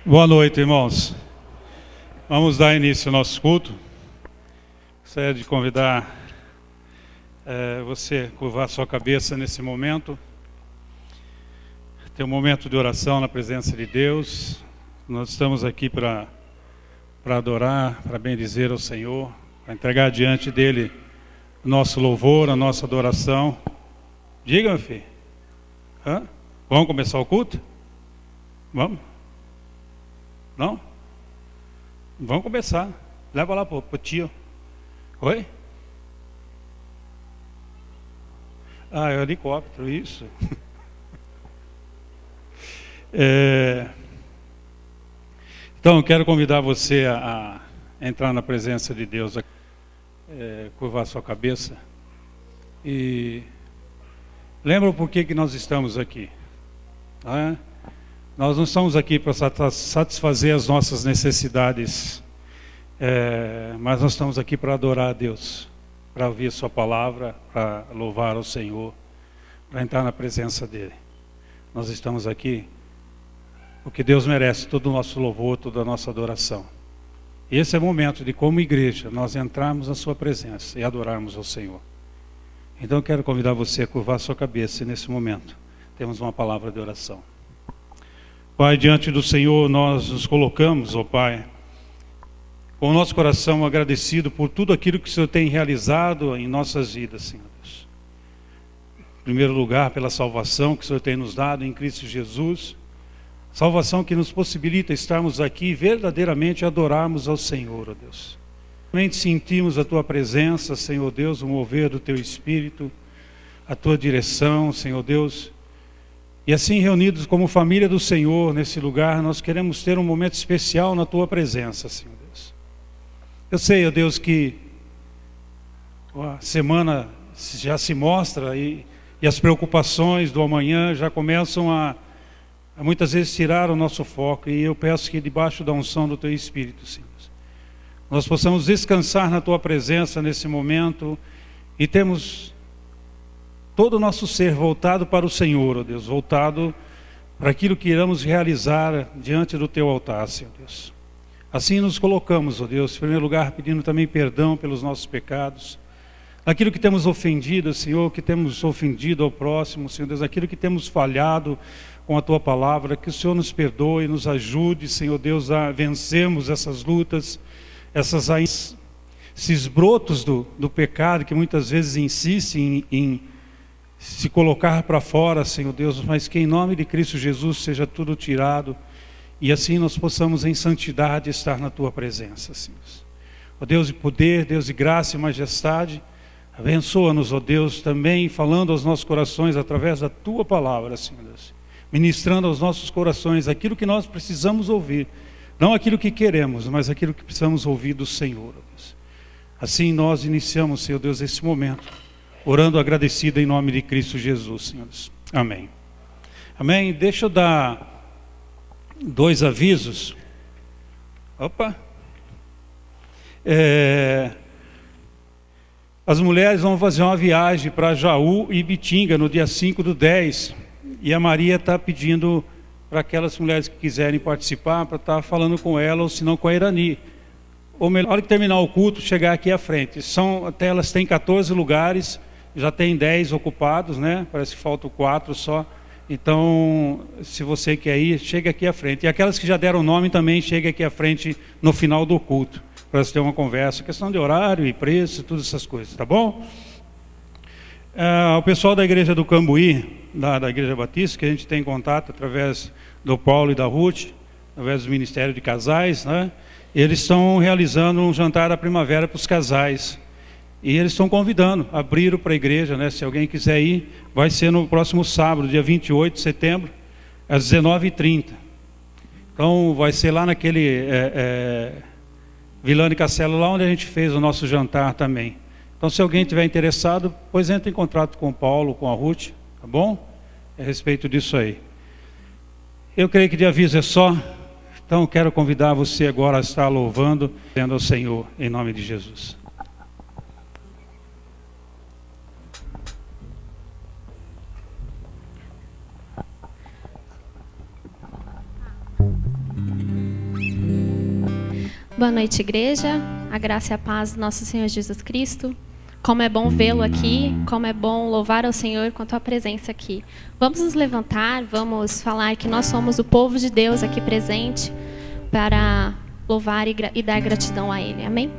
Boa noite, irmãos. Vamos dar início ao nosso culto. Gostaria de convidar você a curvar sua cabeça nesse momento. Ter um momento de oração na presença de Deus. Nós estamos aqui para adorar, para bendizer ao Senhor, para entregar diante dEle o nosso louvor, a nossa adoração. Diga, meu filho. Vamos começar o culto? Vamos? Não? Vamos começar. Leva lá pro tio. Oi? É o helicóptero, isso. Então, eu quero convidar você a entrar na presença de Deus, curvar sua cabeça. E lembra por que nós estamos aqui? Nós não estamos aqui para satisfazer as nossas necessidades, mas nós estamos aqui para adorar a Deus, para ouvir a sua palavra, para louvar ao Senhor, para entrar na presença dEle. Nós estamos aqui porque Deus merece todo o nosso louvor, toda a nossa adoração. E esse é o momento de, como igreja, nós entrarmos na sua presença e adorarmos ao Senhor. Então eu quero convidar você a curvar a sua cabeça e nesse momento temos uma palavra de oração. Pai, diante do Senhor nós nos colocamos, ó Pai, com o nosso coração agradecido por tudo aquilo que o Senhor tem realizado em nossas vidas, Senhor Deus. Em primeiro lugar, pela salvação que o Senhor tem nos dado em Cristo Jesus, salvação que nos possibilita estarmos aqui e verdadeiramente adorarmos ao Senhor, ó Deus. Realmente sentimos a Tua presença, Senhor Deus, o mover do Teu Espírito, a Tua direção, Senhor Deus. E assim, reunidos como família do Senhor nesse lugar, nós queremos ter um momento especial na Tua presença, Senhor Deus. Eu sei, ó Deus, que a semana já se mostra e as preocupações do amanhã já começam a muitas vezes tirar o nosso foco. E eu peço que debaixo da unção do Teu Espírito, Senhor, nós possamos descansar na Tua presença nesse momento e temos todo o nosso ser voltado para o Senhor, ó Deus, voltado para aquilo que iremos realizar diante do Teu altar, Senhor Deus. Assim nos colocamos, ó Deus, em primeiro lugar pedindo também perdão pelos nossos pecados, aquilo que temos ofendido, Senhor, que temos ofendido ao próximo, Senhor Deus, aquilo que temos falhado com a Tua palavra, que o Senhor nos perdoe, nos ajude, Senhor Deus, a vencermos essas lutas, esses brotos do pecado que muitas vezes insistem em se colocar para fora, Senhor Deus, mas que em nome de Cristo Jesus seja tudo tirado e assim nós possamos em santidade estar na Tua presença, Senhor. Ó Deus de poder, Deus de graça e majestade, abençoa-nos, ó Deus, também falando aos nossos corações através da Tua palavra, Senhor Deus, ministrando aos nossos corações aquilo que nós precisamos ouvir, não aquilo que queremos, mas aquilo que precisamos ouvir do Senhor, ó Deus. Assim nós iniciamos, Senhor Deus, esse momento, orando agradecido em nome de Cristo Jesus, senhores. Amém. Amém. Deixa eu dar 2 avisos. As mulheres vão fazer uma viagem para Jaú e Bitinga no dia 5/10. E a Maria está pedindo para aquelas mulheres que quiserem participar, para estar falando com ela, ou se não com a Irani. Ou melhor, na hora que terminar o culto, chegar aqui à frente. Até elas têm 14 lugares. Já tem 10 ocupados, né? Parece que faltam 4 só. Então, se você quer ir, chega aqui à frente. E aquelas que já deram nome também, chega aqui à frente no final do culto. para ter uma conversa, questão de horário e preço, todas essas coisas, tá bom? O pessoal da igreja do Cambuí, da igreja batista, que a gente tem contato através do Paulo e da Ruth, através do Ministério de Casais, né? Eles estão realizando um jantar da primavera para os casais. E eles estão convidando, abriram para a igreja, né? Se alguém quiser ir, vai ser no próximo sábado, dia 28 de setembro, às 19h30. Então, vai ser lá naquele Vilane Castelo, lá onde a gente fez o nosso jantar também. Então, se alguém tiver interessado, pois entre em contato com o Paulo, com a Ruth, tá bom? A respeito disso aí. Eu creio que de aviso é só. Então, quero convidar você agora a estar louvando, tendo ao Senhor, em nome de Jesus. Boa noite, igreja. A graça e a paz do nosso Senhor Jesus Cristo. Como é bom vê-lo aqui, como é bom louvar ao Senhor com a tua presença aqui. Vamos nos levantar, vamos falar que nós somos o povo de Deus aqui presente para louvar e dar gratidão a Ele. Amém?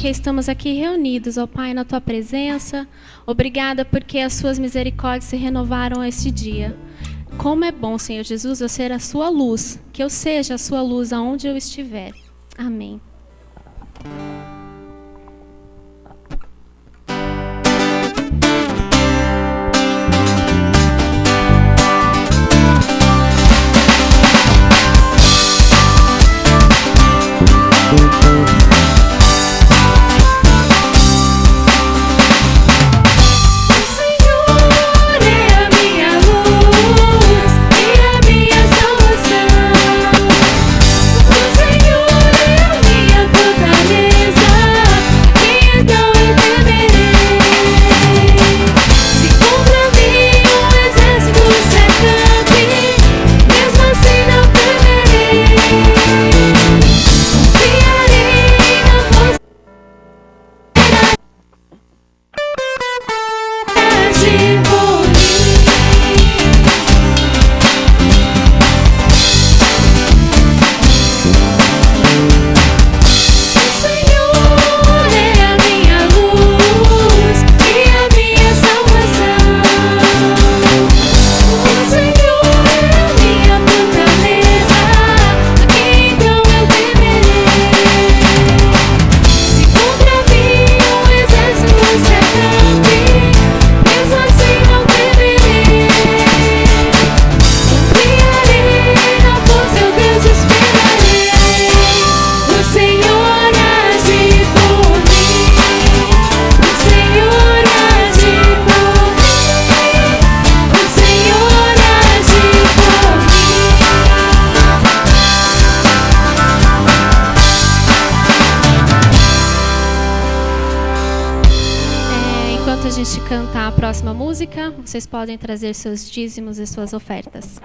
Estamos aqui reunidos, ó Pai, na Tua presença. Obrigada porque as Suas misericórdias se renovaram este dia. Como é bom, Senhor Jesus, eu ser a Sua luz, que eu seja a Sua luz aonde eu estiver. Amém. Fortaleza. a gente cantar a próxima música, vocês podem trazer seus dízimos e suas ofertas.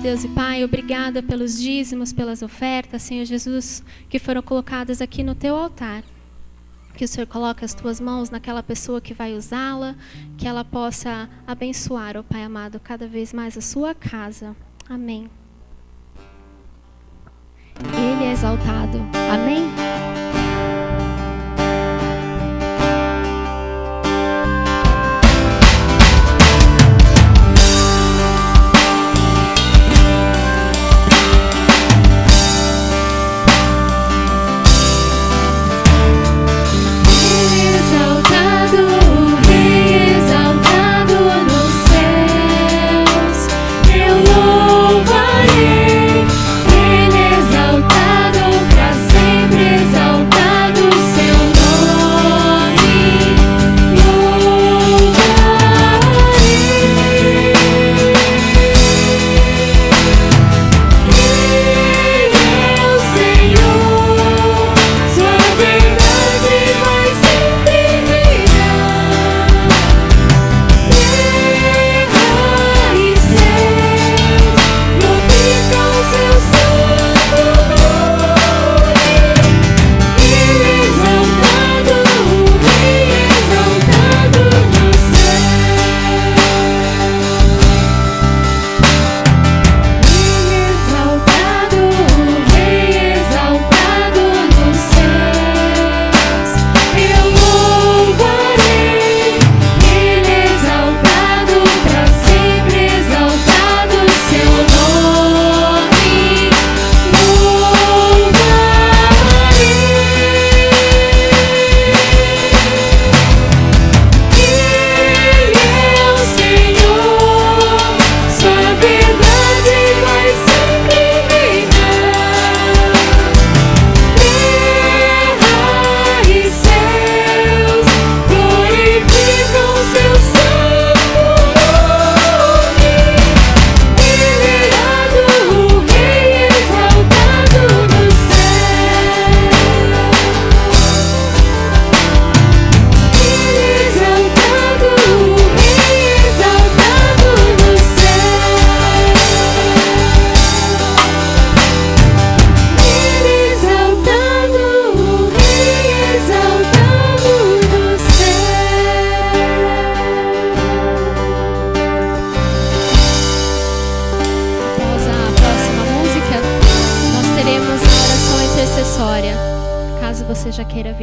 Deus e Pai, obrigada pelos dízimos, pelas ofertas, Senhor Jesus, que foram colocadas aqui no Teu altar. Que o Senhor coloque as Tuas mãos naquela pessoa que vai usá-la, que ela possa abençoar, ó Pai amado, cada vez mais a sua casa. Amém. Ele é exaltado. Amém. Exaltado, Rei exaltado.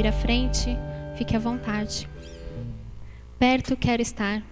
vir à frente, fique à vontade. Perto quero estar.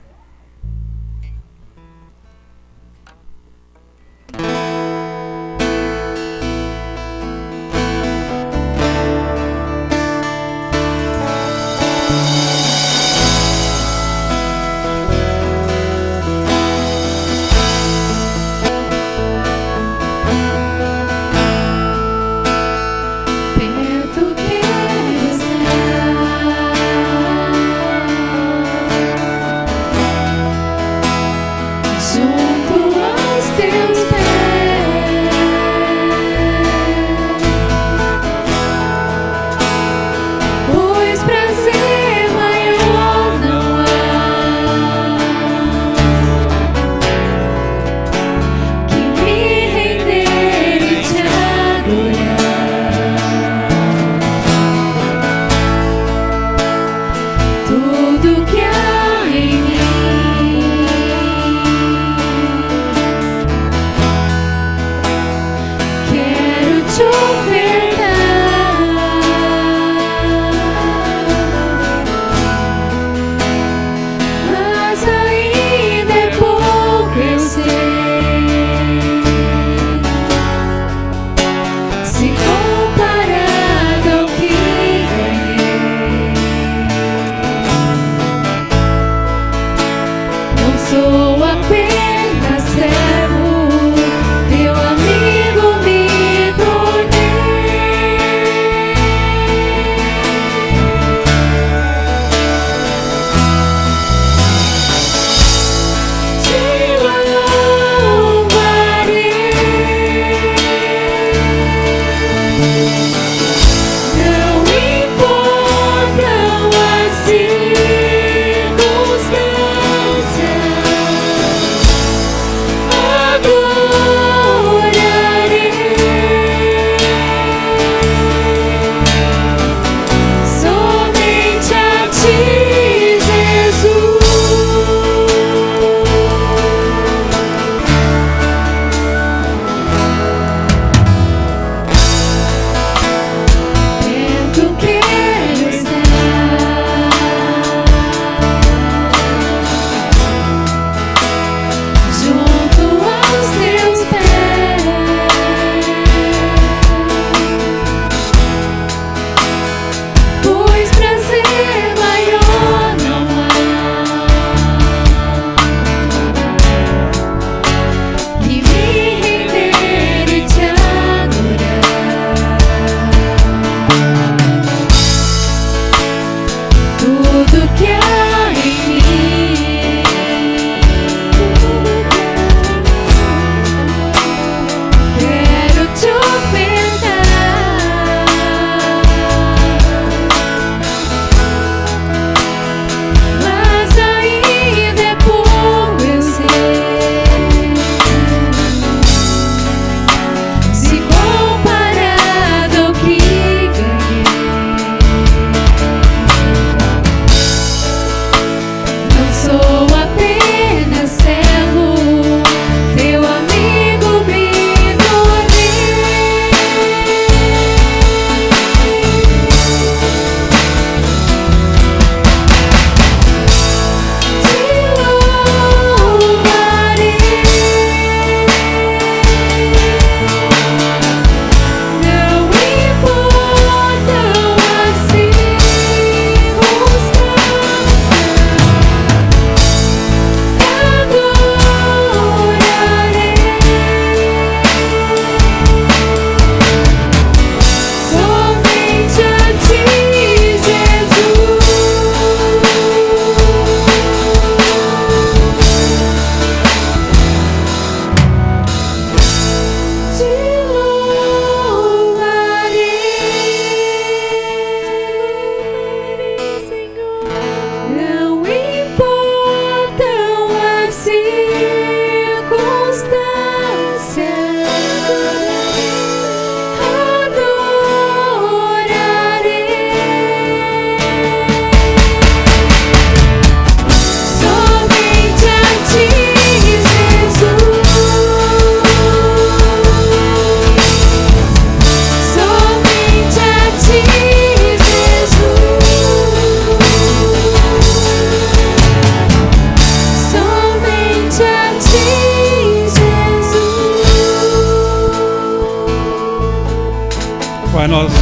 Pai, nós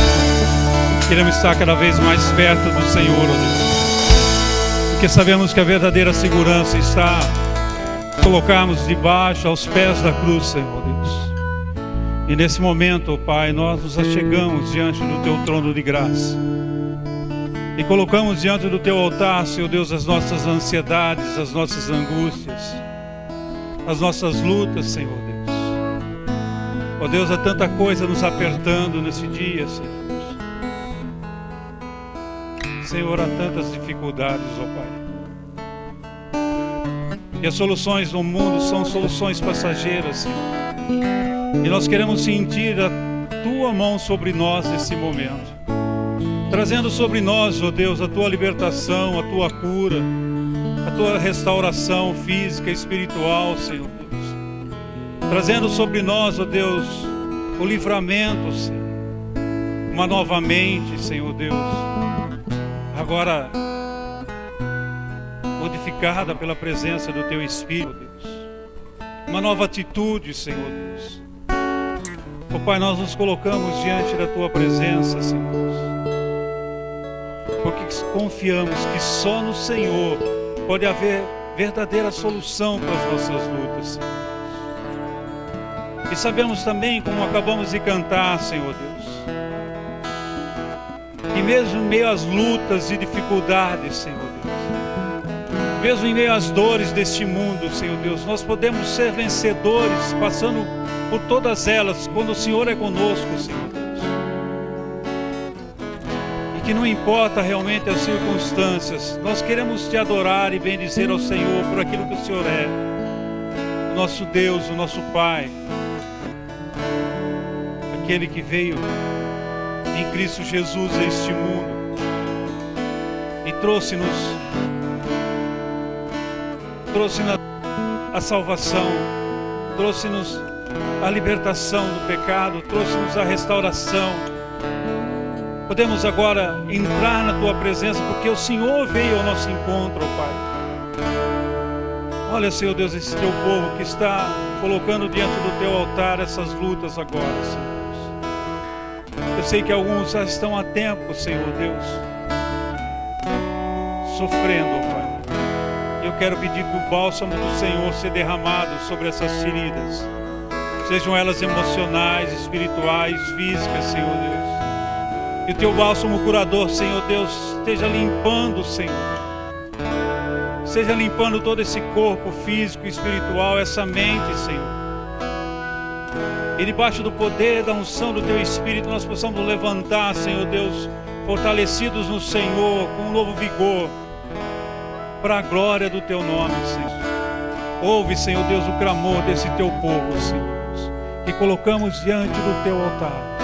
queremos estar cada vez mais perto do Senhor, ó Deus, porque sabemos que a verdadeira segurança está colocarmos debaixo, aos pés da cruz, Senhor Deus. E nesse momento, ó Pai, nós nos achegamos diante do Teu trono de graça e colocamos diante do Teu altar, Senhor Deus, as nossas ansiedades, as nossas angústias, as nossas lutas, Senhor Deus. Ó Deus, há tanta coisa nos apertando nesse dia, Senhor Deus. Senhor, há tantas dificuldades, ó Pai. E as soluções no mundo são soluções passageiras, Senhor. E nós queremos sentir a Tua mão sobre nós nesse momento, trazendo sobre nós, ó Deus, a Tua libertação, a Tua cura, a Tua restauração física e espiritual, Senhor Deus. Trazendo sobre nós, ó Deus, o livramento, Senhor. Uma nova mente, Senhor Deus. Agora modificada pela presença do Teu Espírito, Deus. Uma nova atitude, Senhor Deus. Ó Pai, nós nos colocamos diante da Tua presença, Senhor Deus, porque confiamos que só no Senhor pode haver verdadeira solução para as nossas lutas, Senhor Deus. E sabemos também, como acabamos de cantar, Senhor Deus, que mesmo em meio às lutas e dificuldades, Senhor Deus, mesmo em meio às dores deste mundo, Senhor Deus, nós podemos ser vencedores, passando por todas elas, quando o Senhor é conosco, Senhor Deus. E que não importa realmente as circunstâncias, nós queremos Te adorar e bendizer ao Senhor por aquilo que o Senhor é, o nosso Deus, o nosso Pai, aquele que veio em Cristo Jesus a este mundo e trouxe-nos a salvação, trouxe-nos a libertação do pecado, trouxe-nos a restauração. Podemos agora entrar na Tua presença, porque o Senhor veio ao nosso encontro, ó Pai. Olha, Senhor Deus, esse Teu povo que está colocando diante do Teu altar essas lutas agora, Senhor Deus. Eu sei que alguns já estão há tempo, Senhor Deus, sofrendo, ó Pai. Eu quero pedir que o bálsamo do Senhor seja derramado sobre essas feridas, sejam elas emocionais, espirituais, físicas, Senhor Deus. E o Teu bálsamo curador, Senhor Deus, esteja limpando, Senhor. Esteja limpando todo esse corpo físico e espiritual, essa mente, Senhor. E debaixo do poder da unção do Teu Espírito, nós possamos levantar, Senhor Deus, fortalecidos no Senhor, com um novo vigor, para a glória do Teu nome, Senhor. Ouve, Senhor Deus, o clamor desse Teu povo, Senhor Deus, que colocamos diante do Teu altar.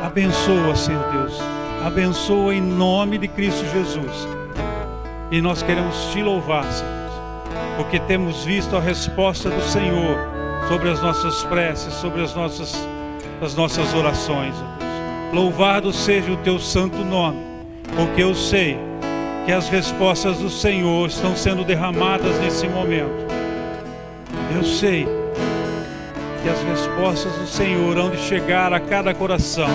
Abençoa, Senhor Deus, abençoa em nome de Cristo Jesus. E nós queremos Te louvar, Senhor Deus, porque temos visto a resposta do Senhor sobre as nossas preces, sobre as nossas orações, ó Deus. Louvado seja o Teu santo nome, porque eu sei que as respostas do Senhor estão sendo derramadas nesse momento. Eu sei que as respostas do Senhor hão de chegar a cada coração,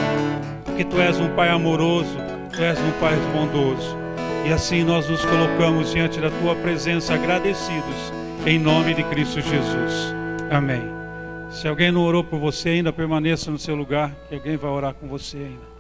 porque Tu és um Pai amoroso, Tu és um Pai bondoso. E assim nós nos colocamos diante da Tua presença agradecidos, em nome de Cristo Jesus. Amém. Se alguém não orou por você ainda, permaneça no seu lugar, que alguém vai orar com você ainda.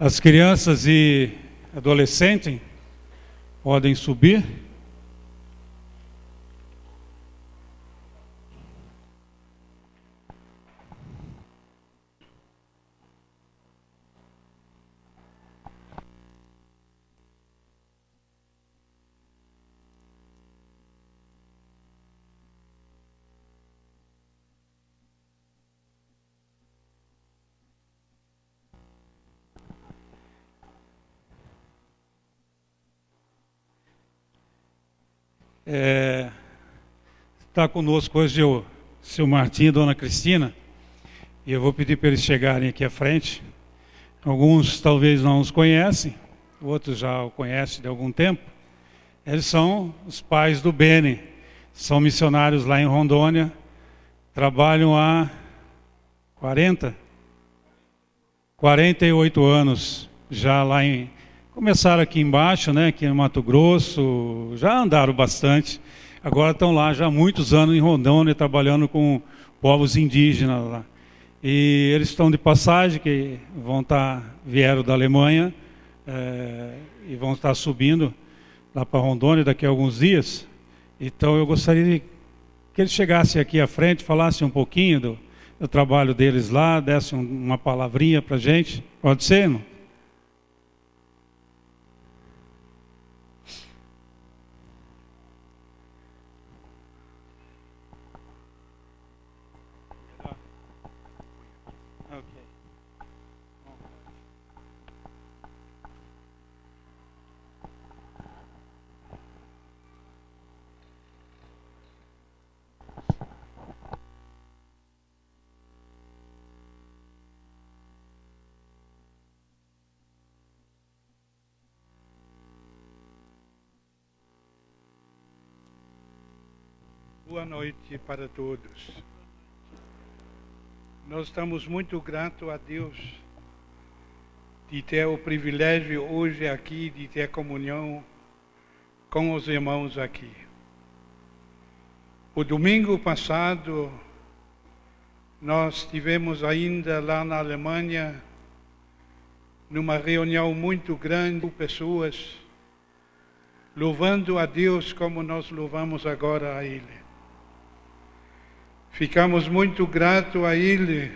As crianças e adolescentes podem subir. Está conosco hoje o seu Martim e Dona Cristina, e eu vou pedir para eles chegarem aqui à frente. Alguns talvez não os conhecem, outros já o conhecem de algum tempo. Eles são os pais do Beni, são missionários lá em Rondônia, trabalham há 48 anos já lá em... Começaram aqui embaixo, né, aqui no Mato Grosso, já andaram bastante. Agora estão lá já há muitos anos em Rondônia, trabalhando com povos indígenas lá. E eles estão de passagem, que vieram da Alemanha e vão estar subindo lá para Rondônia daqui a alguns dias. Então eu gostaria que eles chegassem aqui à frente, falassem um pouquinho do trabalho deles lá, dessem uma palavrinha para a gente. Pode ser, irmão? Boa noite para todos. Nós estamos muito gratos a Deus de ter o privilégio hoje aqui de ter comunhão com os irmãos aqui. O domingo passado, nós tivemos ainda lá na Alemanha, numa reunião muito grande, pessoas louvando a Deus como nós louvamos agora a Ele. Ficamos muito gratos a Ele,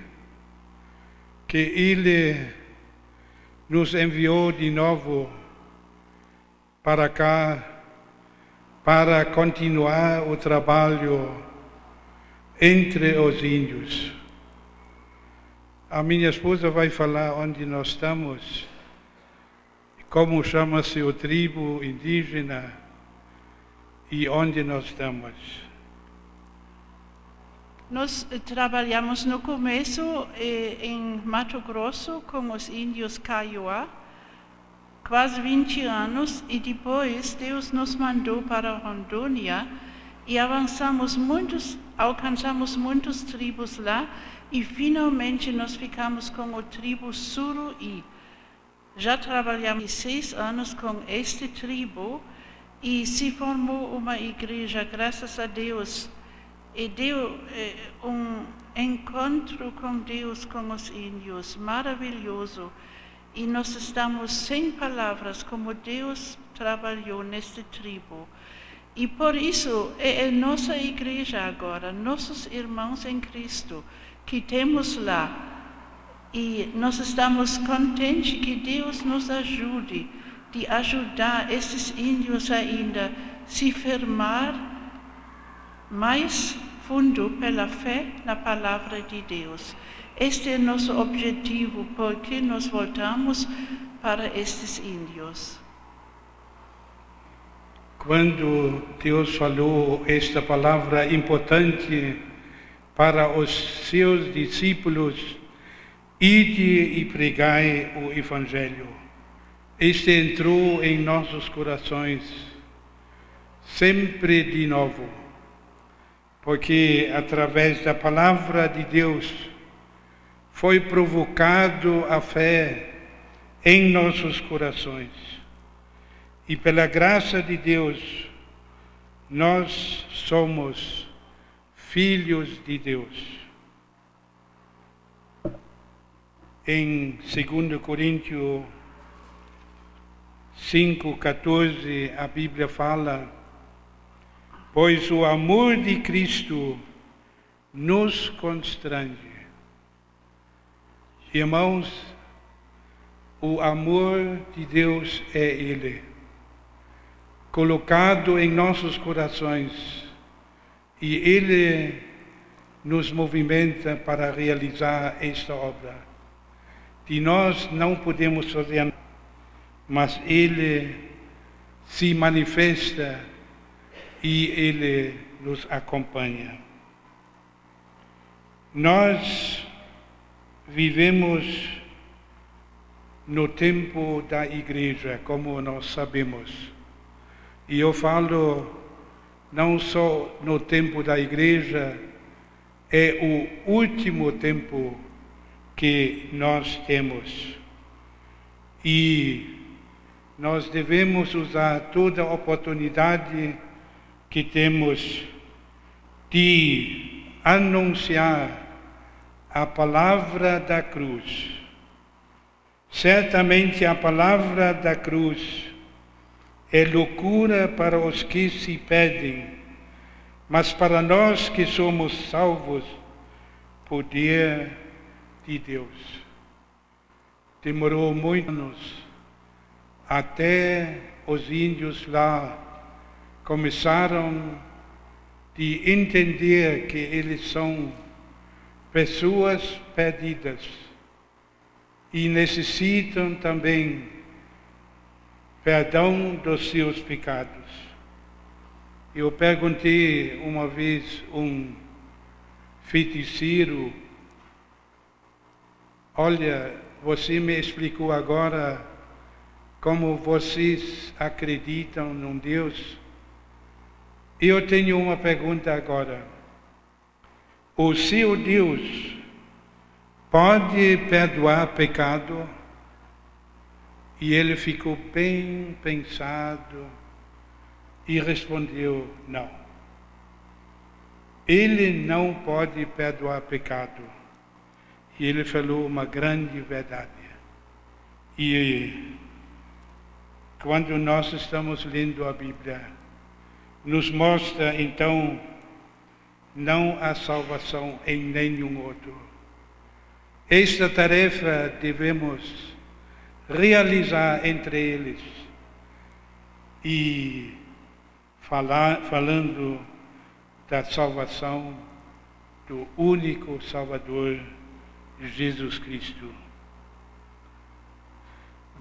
que Ele nos enviou de novo para cá, para continuar o trabalho entre os índios. A minha esposa vai falar onde nós estamos, como chama-se o tribo indígena e onde nós estamos. Nós trabalhamos no começo em Mato Grosso com os índios Kaiowá, quase 20 anos, e depois Deus nos mandou para Rondônia e alcançamos muitas tribos lá, e finalmente nós ficamos com a tribo Suruí. Já trabalhamos 6 anos com esta tribo e se formou uma igreja, graças a Deus. E deu encontro com Deus, com os índios, maravilhoso. E nós estamos sem palavras como Deus trabalhou nesta tribo. E por isso é nossa igreja agora, nossos irmãos em Cristo, que temos lá. E nós estamos contentes que Deus nos ajude, de ajudar esses índios ainda a se firmar mais fundo pela fé na palavra de Deus. Este é nosso objetivo, porque nós voltamos para estes índios. Quando Deus falou esta palavra importante para os seus discípulos, ide e pregai o Evangelho, este entrou em nossos corações, sempre de novo. Porque através da palavra de Deus foi provocado a fé em nossos corações. E pela graça de Deus, nós somos filhos de Deus. Em 2 Coríntios 5,14, a Bíblia fala: pois o amor de Cristo nos constrange. Irmãos, o amor de Deus é Ele, colocado em nossos corações, e Ele nos movimenta para realizar esta obra. De nós não podemos fazer nada, mas Ele se manifesta e Ele nos acompanha. Nós vivemos no tempo da igreja, como nós sabemos. E eu falo não só no tempo da igreja, é o último tempo que nós temos. E nós devemos usar toda a oportunidade que temos de anunciar a palavra da cruz. Certamente a palavra da cruz é loucura para os que se perdem, mas para nós que somos salvos, poder de Deus. Demorou muitos anos até os índios lá começaram a entender que eles são pessoas perdidas e necessitam também perdão dos seus pecados. Eu perguntei uma vez um feiticeiro: olha, você me explicou agora como vocês acreditam num Deus. Eu tenho uma pergunta agora. O seu Deus pode perdoar pecado? E ele ficou bem pensado e respondeu: não. Ele não pode perdoar pecado. E ele falou uma grande verdade. E quando nós estamos lendo a Bíblia, nos mostra então não há salvação em nenhum outro. Esta tarefa devemos realizar entre eles e falando da salvação do único Salvador, Jesus Cristo.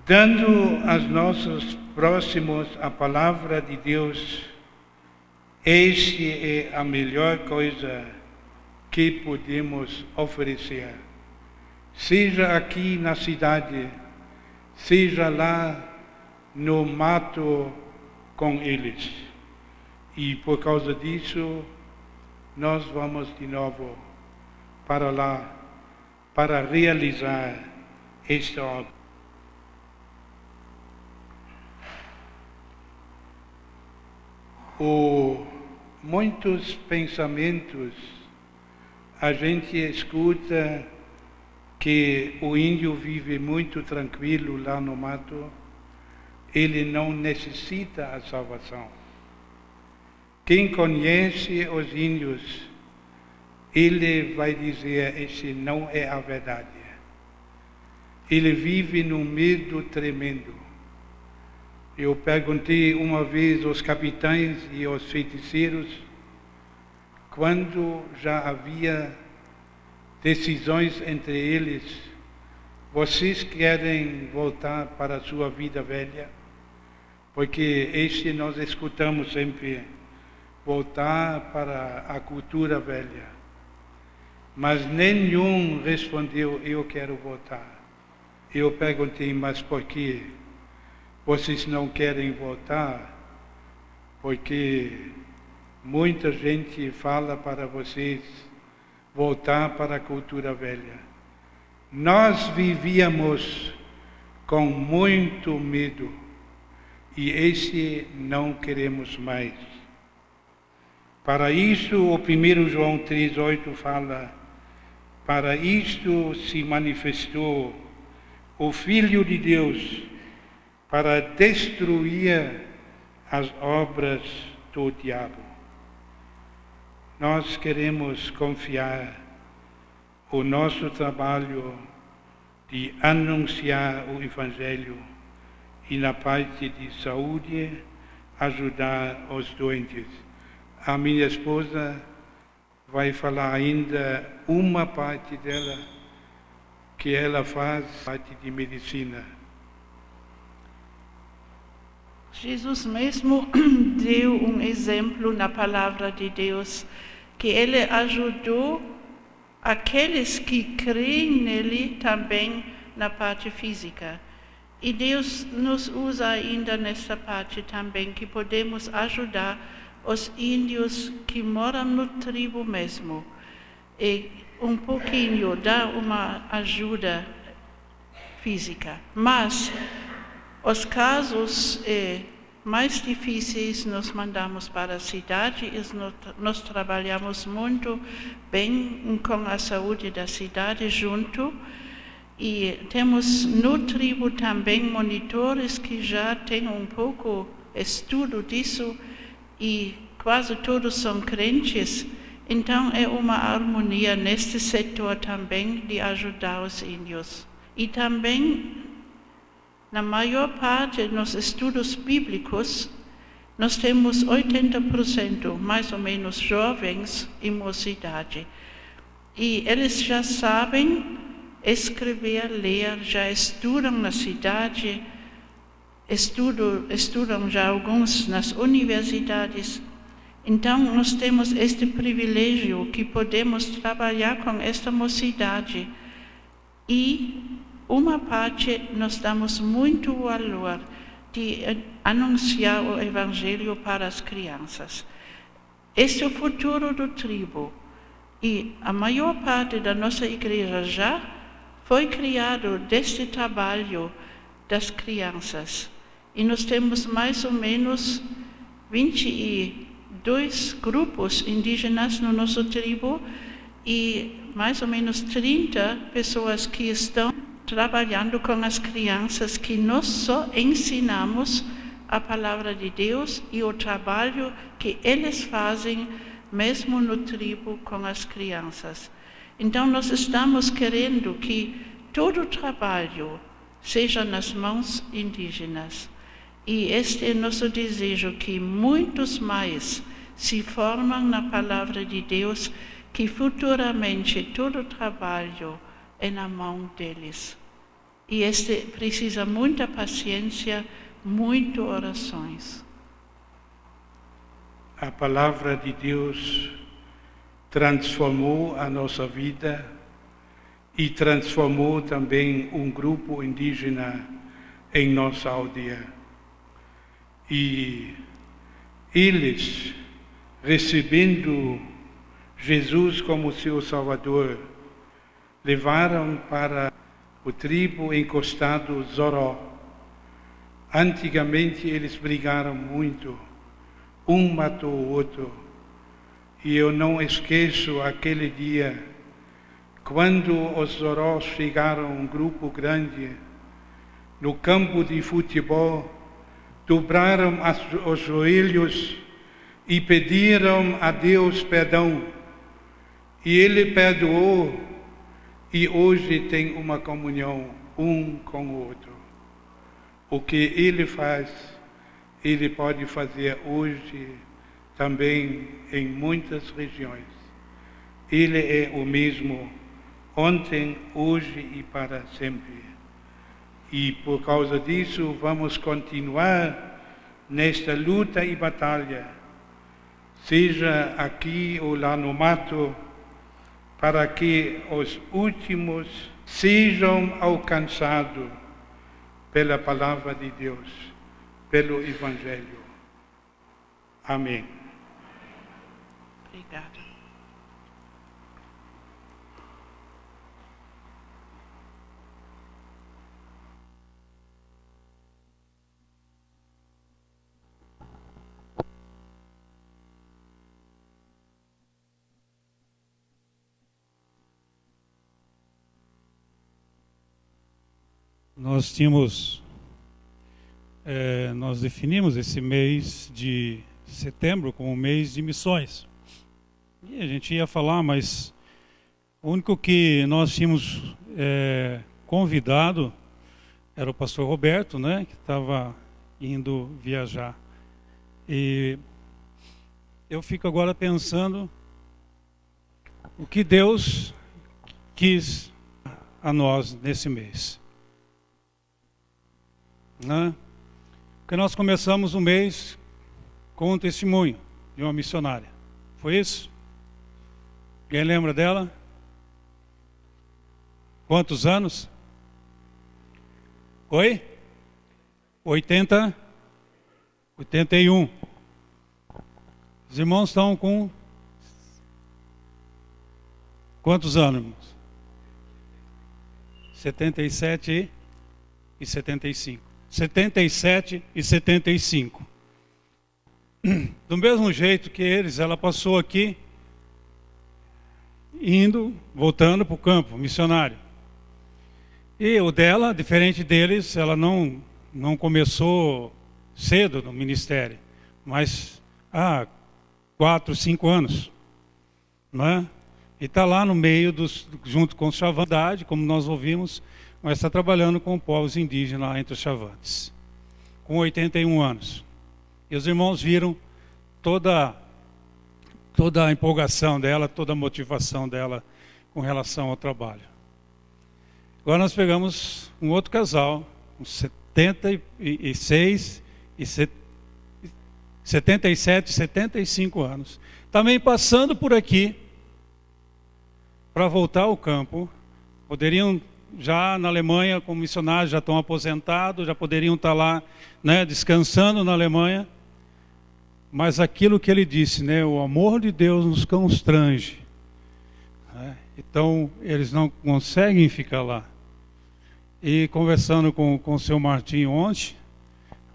Dando aos nossos próximos a palavra de Deus, esta é a melhor coisa que podemos oferecer. Seja aqui na cidade, seja lá no mato com eles. E por causa disso, nós vamos de novo para lá, para realizar esta obra. Muitos pensamentos a gente escuta que o índio vive muito tranquilo lá no mato, ele não necessita a salvação. Quem conhece os índios, ele vai dizer: esse não é a verdade. Ele vive num medo tremendo. Eu perguntei uma vez aos capitães e aos feiticeiros, quando já havia decisões entre eles: vocês querem voltar para a sua vida velha? Porque este nós escutamos sempre, voltar para a cultura velha. Mas nenhum respondeu: eu quero voltar. Eu perguntei: mas por quê? Vocês não querem voltar? Porque muita gente fala para vocês voltar para a cultura velha. Nós vivíamos com muito medo e esse não queremos mais. Para isso, o 1 João 3,8 fala: para isto se manifestou o Filho de Deus, para destruir as obras do diabo. Nós queremos confiar o nosso trabalho de anunciar o Evangelho e na parte de saúde ajudar os doentes. A minha esposa vai falar ainda uma parte dela, que ela faz parte de medicina. Jesus mesmo deu um exemplo na palavra de Deus, que ele ajudou aqueles que creem nele também na parte física. E Deus nos usa ainda nessa parte também, que podemos ajudar os índios que moram no tribo mesmo. E um pouquinho, dar uma ajuda física. Mas os casos mais difíceis nós mandamos para a cidade e nós trabalhamos muito bem com a saúde da cidade junto. E temos no tribo também monitores que já têm um pouco estudo disso e quase todos são crentes. Então é uma harmonia neste setor também de ajudar os índios. E também, na maior parte dos estudos bíblicos, nós temos 80% mais ou menos jovens e mocidade. E eles já sabem escrever, ler, já estudam na cidade, estudam já alguns nas universidades. Então, nós temos este privilégio que podemos trabalhar com esta mocidade. E uma parte nós damos muito valor de anunciar o Evangelho para as crianças. Este é o futuro do tribo. E a maior parte da nossa igreja já foi criado deste trabalho das crianças. E nós temos mais ou menos 22 grupos indígenas no nosso tribo e mais ou menos 30 pessoas que estão trabalhando com as crianças, que nós só ensinamos a palavra de Deus e o trabalho que eles fazem mesmo no tribo com as crianças. Então, nós estamos querendo que todo o trabalho seja nas mãos indígenas. E este é nosso desejo, que muitos mais se formam na palavra de Deus, que futuramente todo o trabalho é na mão deles. E este precisa muita paciência, muitas orações. A palavra de Deus transformou a nossa vida e transformou também um grupo indígena em nossa aldeia. E eles, recebendo Jesus como seu Salvador, levaram para o tribo encostado Zoró. Antigamente eles brigaram muito, um matou o outro. E eu não esqueço aquele dia, quando os Zorós chegaram, um grupo grande, no campo de futebol, dobraram os joelhos e pediram a Deus perdão. E Ele perdoou, e hoje tem uma comunhão um com o outro. O que Ele faz, Ele pode fazer hoje também em muitas regiões. Ele é o mesmo ontem, hoje e para sempre. E por causa disso vamos continuar nesta luta e batalha, seja aqui ou lá no mato, para que os últimos sejam alcançados pela palavra de Deus, pelo Evangelho. Amém. Obrigada. Nós tínhamos nós definimos esse mês de setembro como mês de missões. E a gente ia falar, mas o único que nós tínhamos convidado era o pastor Roberto, né, que estava indo viajar. E eu fico agora pensando o que Deus quis a nós nesse mês, né? Porque nós começamos o mês com um testemunho de uma missionária. Foi isso? Quem lembra dela? Quantos anos? Oi? 81. Os irmãos estão com quantos anos, irmãos? 77 e 75. 77 e 75. Do mesmo jeito que eles, ela passou aqui, voltando para o campo missionário. E o dela, diferente deles, ela não começou cedo no ministério, mas há 4, 5 anos, não é? E está lá no meio, junto com os Chavantes, como nós ouvimos, mas está trabalhando com povos indígenas lá entre os Chavantes, com 81 anos. E os irmãos viram toda a empolgação dela, toda a motivação dela com relação ao trabalho. Agora nós pegamos um outro casal, uns 76 e 77, 75 anos, também passando por aqui para voltar ao campo. Poderiam já na Alemanha como missionários, já estão aposentados, já poderiam estar lá, né, descansando na Alemanha, mas aquilo que ele disse, né, o amor de Deus nos constrange, né? Então eles não conseguem ficar lá. E conversando com o seu Martim ontem,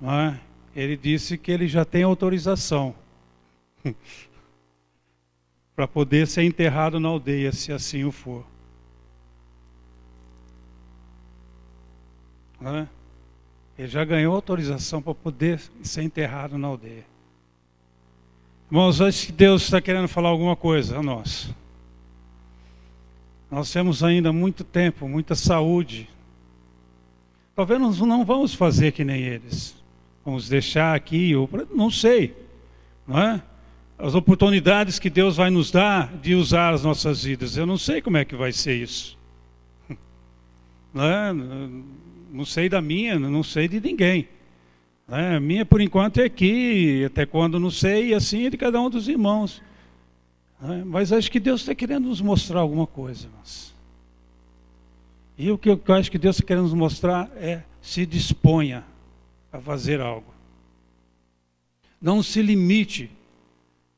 né, ele disse que ele já tem autorização para poder ser enterrado na aldeia, se assim o for. Né? Ele já ganhou autorização para poder ser enterrado na aldeia. Irmãos, acho que Deus está querendo falar alguma coisa a nós. Nós temos ainda muito tempo, muita saúde. Talvez nós não vamos fazer que nem eles. Vamos deixar aqui, não sei, não é? As oportunidades que Deus vai nos dar de usar as nossas vidas. Eu não sei como é que vai ser isso. Não é? Não sei da minha, não sei de ninguém. A minha, por enquanto, é aqui, até quando não sei, e assim é de cada um dos irmãos. Mas acho que Deus está querendo nos mostrar alguma coisa, irmãos. E o que eu acho que Deus está querendo nos mostrar é: se disponha a fazer algo. Não se limite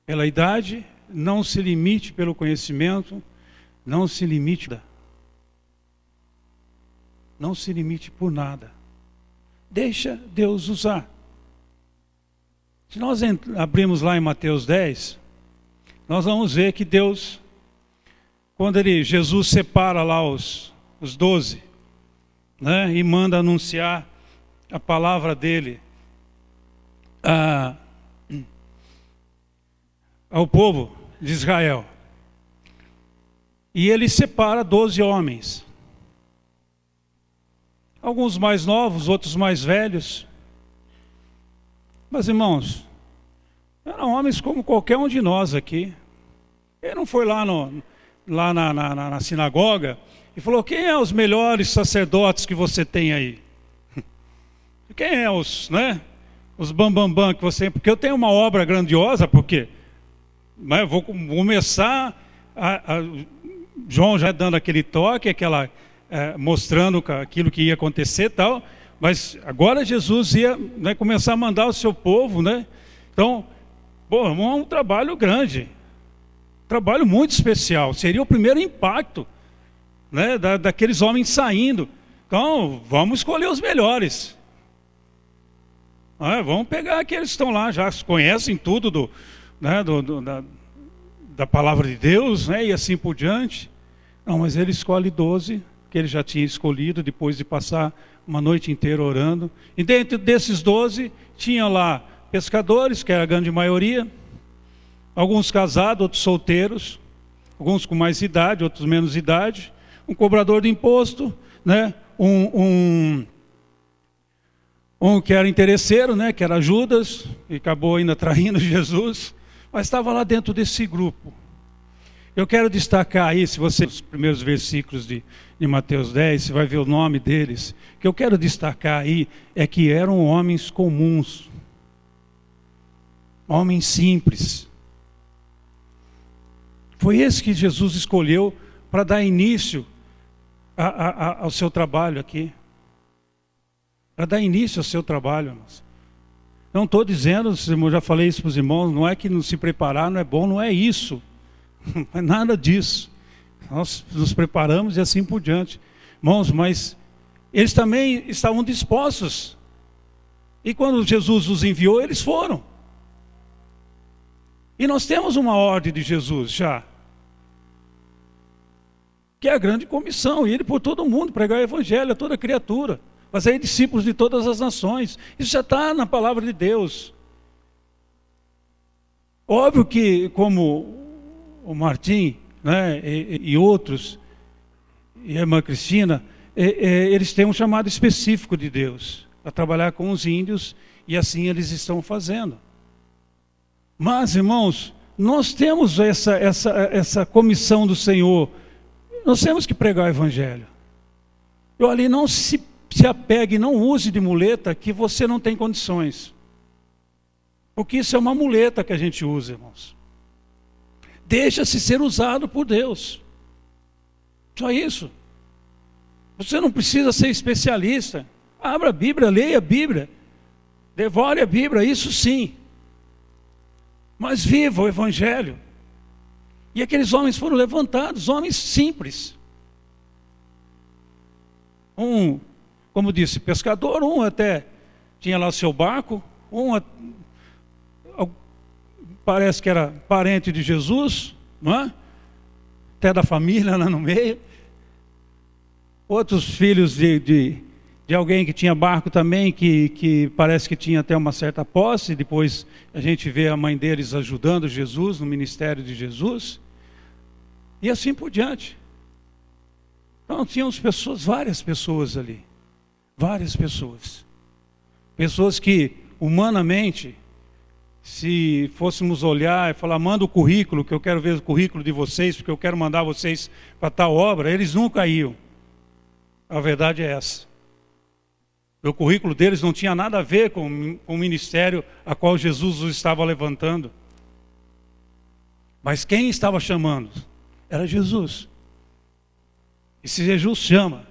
pela idade, não se limite pelo conhecimento, não se limite. Não se limite por nada. Deixa Deus usar. Se nós abrimos lá em Mateus 10, nós vamos ver que Deus, quando Jesus separa lá os 12, né, e manda anunciar a palavra dele ao povo de Israel. E ele separa 12 homens. Alguns mais novos, outros mais velhos. Mas, irmãos, eram homens como qualquer um de nós aqui. Ele não foi lá na sinagoga e falou: quem é os melhores sacerdotes que você tem aí? Quem é os bambambam que você tem? Porque eu tenho uma obra grandiosa, porque eu vou começar João já dando aquele toque, mostrando aquilo que ia acontecer e tal, mas agora Jesus ia, né, começar a mandar o seu povo, né? Então, é um trabalho grande, trabalho muito especial, seria o primeiro impacto, né, daqueles homens saindo. Então, vamos escolher os melhores. Vamos pegar aqueles que estão lá, já conhecem tudo da palavra de Deus, né, e assim por diante. Não, mas ele escolhe 12 que ele já tinha escolhido, depois de passar uma noite inteira orando. E dentro desses 12, tinha lá pescadores, que era a grande maioria, alguns casados, outros solteiros, alguns com mais idade, outros menos idade, um cobrador de imposto, né? um que era interesseiro, né? Que era Judas, e acabou ainda traindo Jesus, mas estava lá dentro desse grupo. Eu quero destacar aí, se você, os primeiros versículos de Mateus 10, você vai ver o nome deles. O que eu quero destacar aí é que eram homens comuns, homens simples. Foi esse que Jesus escolheu para dar início ao seu trabalho aqui. Para dar início ao seu trabalho, irmãos. Não estou dizendo, eu já falei isso para os irmãos, não é que não se preparar não é bom, não é isso. Não é nada disso. Nós nos preparamos e assim por diante. Irmãos, mas eles também estavam dispostos. E quando Jesus os enviou, eles foram. E nós temos uma ordem de Jesus já, que é a grande comissão, ir por todo mundo, pregar o evangelho a toda criatura, fazer discípulos de todas as nações. Isso já está na palavra de Deus. Óbvio que, como o Martim, né, e outros, e a irmã Cristina, eles têm um chamado específico de Deus, para trabalhar com os índios, e assim eles estão fazendo. Mas, irmãos, nós temos essa comissão do Senhor, nós temos que pregar o evangelho. Eu ali não se apegue, não use de muleta que você não tem condições. Porque isso é uma muleta que a gente usa, irmãos. Deixa-se ser usado por Deus. Só isso. Você não precisa ser especialista. Abra a Bíblia, leia a Bíblia. Devore a Bíblia, isso sim. Mas viva o evangelho. E aqueles homens foram levantados, homens simples. Um, como disse, pescador, um até tinha lá seu barco, parece que era parente de Jesus, não é? Até da família lá no meio. Outros filhos de alguém que tinha barco também, que parece que tinha até uma certa posse. Depois a gente vê a mãe deles ajudando Jesus no ministério de Jesus. E assim por diante. Então tínhamos pessoas, várias pessoas ali. Várias pessoas. Pessoas que humanamente, se fôssemos olhar e falar, manda o currículo, que eu quero ver o currículo de vocês, porque eu quero mandar vocês para tal obra, eles nunca iam. A verdade é essa. O currículo deles não tinha nada a ver com o ministério a qual Jesus os estava levantando. Mas quem estava chamando? Era Jesus. E se Jesus chama,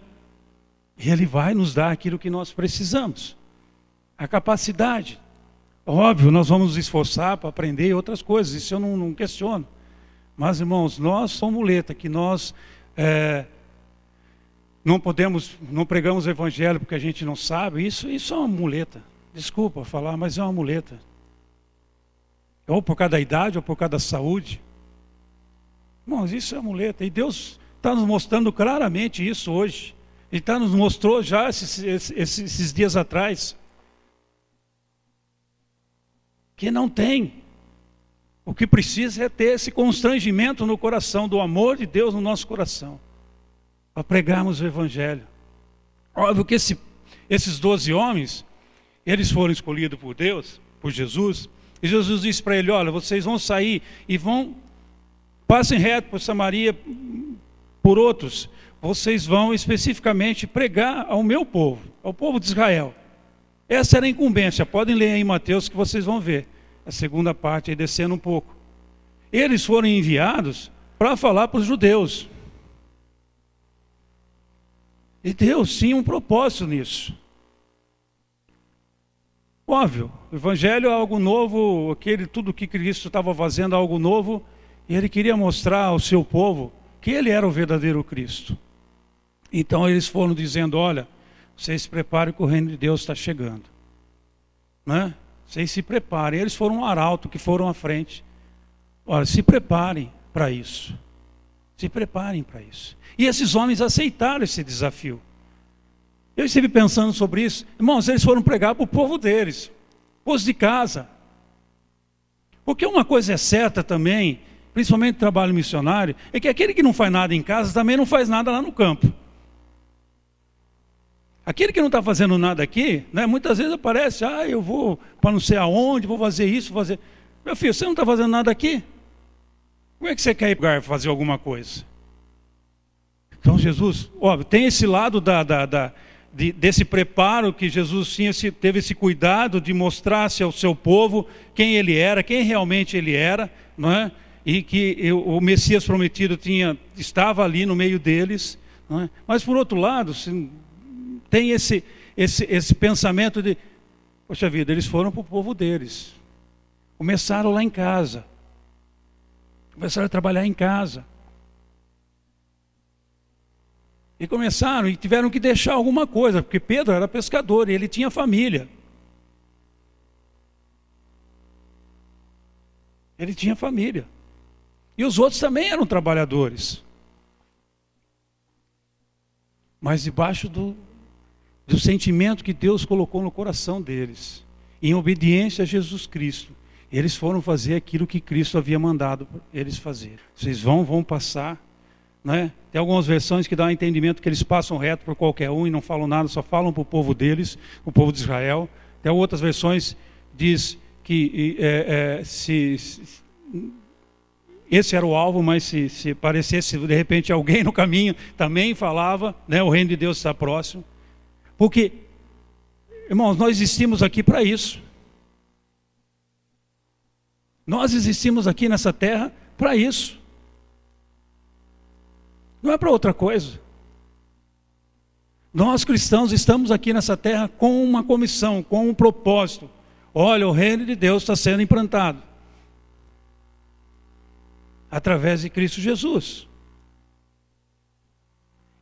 Ele vai nos dar aquilo que nós precisamos. A capacidade. Óbvio, nós vamos nos esforçar para aprender outras coisas, isso eu não questiono. Mas, irmãos, nós somos muleta, que nós não pregamos o evangelho porque a gente não sabe, isso é uma muleta. Desculpa falar, mas é uma muleta. Ou por causa da idade, ou por causa da saúde. Irmãos, isso é uma muleta. E Deus está nos mostrando claramente isso hoje. Ele nos mostrou já esses dias atrás. Que não tem. O que precisa é ter esse constrangimento no coração, do amor de Deus no nosso coração, para pregarmos o evangelho. Óbvio que esses 12 homens, eles foram escolhidos por Deus, por Jesus, e Jesus disse para ele, olha, vocês vão sair e passem reto por Samaria, por outros, vocês vão especificamente pregar ao meu povo, ao povo de Israel. Essa era a incumbência, podem ler aí em Mateus que vocês vão ver, a segunda parte aí descendo um pouco. Eles foram enviados para falar para os judeus. E Deus tinha um propósito nisso. Óbvio, o evangelho é algo novo, tudo que Cristo estava fazendo é algo novo, e Ele queria mostrar ao seu povo que Ele era o verdadeiro Cristo. Então eles foram dizendo, olha, vocês se preparem que o reino de Deus está chegando. Né? Vocês se preparem. Eles foram um arauto que foram à frente. Olha, se preparem para isso. Se preparem para isso. E esses homens aceitaram esse desafio. Eu estive pensando sobre isso. Irmãos, eles foram pregar para o povo deles, os de casa. Porque uma coisa é certa também, principalmente no trabalho missionário, é que aquele que não faz nada em casa também não faz nada lá no campo. Aquele que não está fazendo nada aqui, né, muitas vezes aparece, eu vou para não sei aonde, vou fazer isso, vou fazer... Meu filho, você não está fazendo nada aqui? Como é que você quer ir para fazer alguma coisa? Então Jesus, óbvio, tem esse lado desse preparo que Jesus teve esse cuidado de mostrar-se ao seu povo quem ele era, quem realmente ele era, não é? E que o Messias prometido estava ali no meio deles, não é? Mas por outro lado, tem esse pensamento de, poxa vida, eles foram para o povo deles, começaram lá em casa, começaram a trabalhar em casa, e começaram e tiveram que deixar alguma coisa, porque Pedro era pescador e ele tinha família. Ele tinha família. E os outros também eram trabalhadores. Mas debaixo do sentimento que Deus colocou no coração deles, em obediência a Jesus Cristo, eles foram fazer aquilo que Cristo havia mandado eles fazer. Vocês vão passar, né? Tem algumas versões que dão entendimento que eles passam reto por qualquer um e não falam nada, só falam para o povo deles, o povo de Israel. Tem outras versões diz que esse era o alvo, mas se aparecesse de repente alguém no caminho, também falava, né? O reino de Deus está próximo. Porque, irmãos, nós existimos aqui para isso. Nós existimos aqui nessa terra para isso. Não é para outra coisa. Nós cristãos estamos aqui nessa terra com uma comissão, com um propósito. Olha, o reino de Deus está sendo implantado através de Cristo Jesus.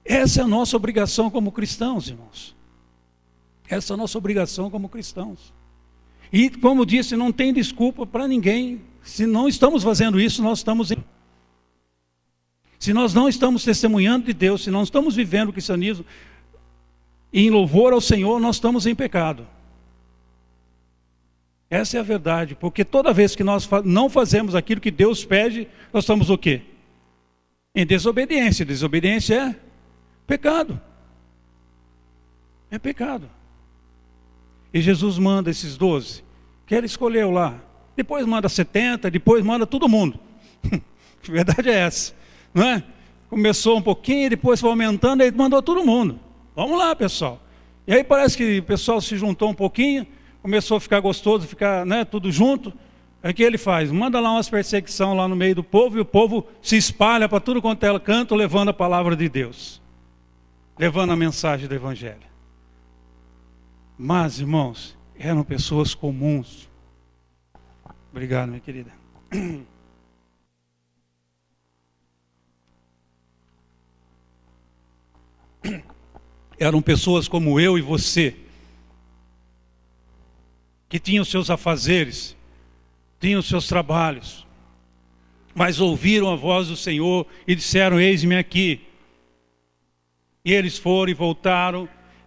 Essa é a nossa obrigação como cristãos, irmãos. Essa é a nossa obrigação como cristãos. E, como disse, não tem desculpa para ninguém. Se não estamos fazendo isso, nós estamos em... Se nós não estamos testemunhando de Deus, se não estamos vivendo o cristianismo em louvor ao Senhor, nós estamos em pecado. Essa é a verdade, porque toda vez que nós não fazemos aquilo que Deus pede, nós estamos o quê? Em desobediência. Desobediência é pecado. É pecado. E Jesus manda esses 12, que ele escolheu lá. Depois manda 70, depois manda todo mundo. A verdade é essa. Não é? Começou um pouquinho, depois foi aumentando, aí mandou todo mundo. Vamos lá, pessoal. E aí parece que o pessoal se juntou um pouquinho, começou a ficar gostoso, ficar, né, tudo junto. Aí o que ele faz? Manda lá umas perseguições lá no meio do povo, e o povo se espalha para tudo quanto é canto, levando a palavra de Deus, levando a mensagem do Evangelho. Mas, irmãos, eram pessoas comuns. Obrigado, minha querida. Eram pessoas como eu e você, que tinham seus afazeres, tinham seus trabalhos, mas ouviram a voz do Senhor e disseram: eis-me aqui. E eles foram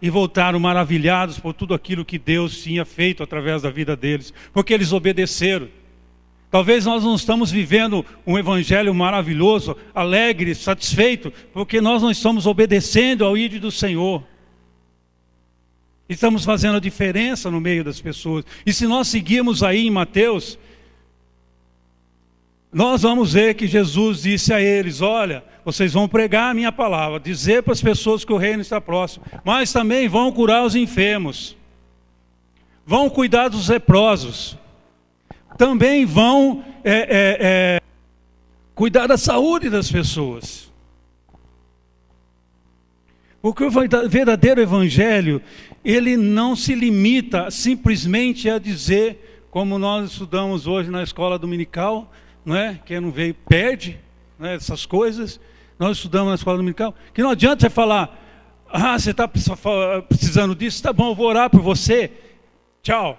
e voltaram maravilhados por tudo aquilo que Deus tinha feito através da vida deles, porque eles obedeceram. Talvez nós não estamos vivendo um evangelho maravilhoso, alegre, satisfeito, porque nós não estamos obedecendo ao ídolo do Senhor. Estamos fazendo a diferença no meio das pessoas. E se nós seguirmos aí em Mateus, nós vamos ver que Jesus disse a eles: olha, vocês vão pregar a minha palavra, dizer para as pessoas que o reino está próximo, mas também vão curar os enfermos, vão cuidar dos leprosos, também vão cuidar da saúde das pessoas. Porque o verdadeiro evangelho, ele não se limita simplesmente a dizer, como nós estudamos hoje na escola dominical, não é? Quem não veio perde, não é? Essas coisas. Nós estudamos na escola dominical, que não adianta você falar: você está precisando disso, tá bom, eu vou orar por você, tchau.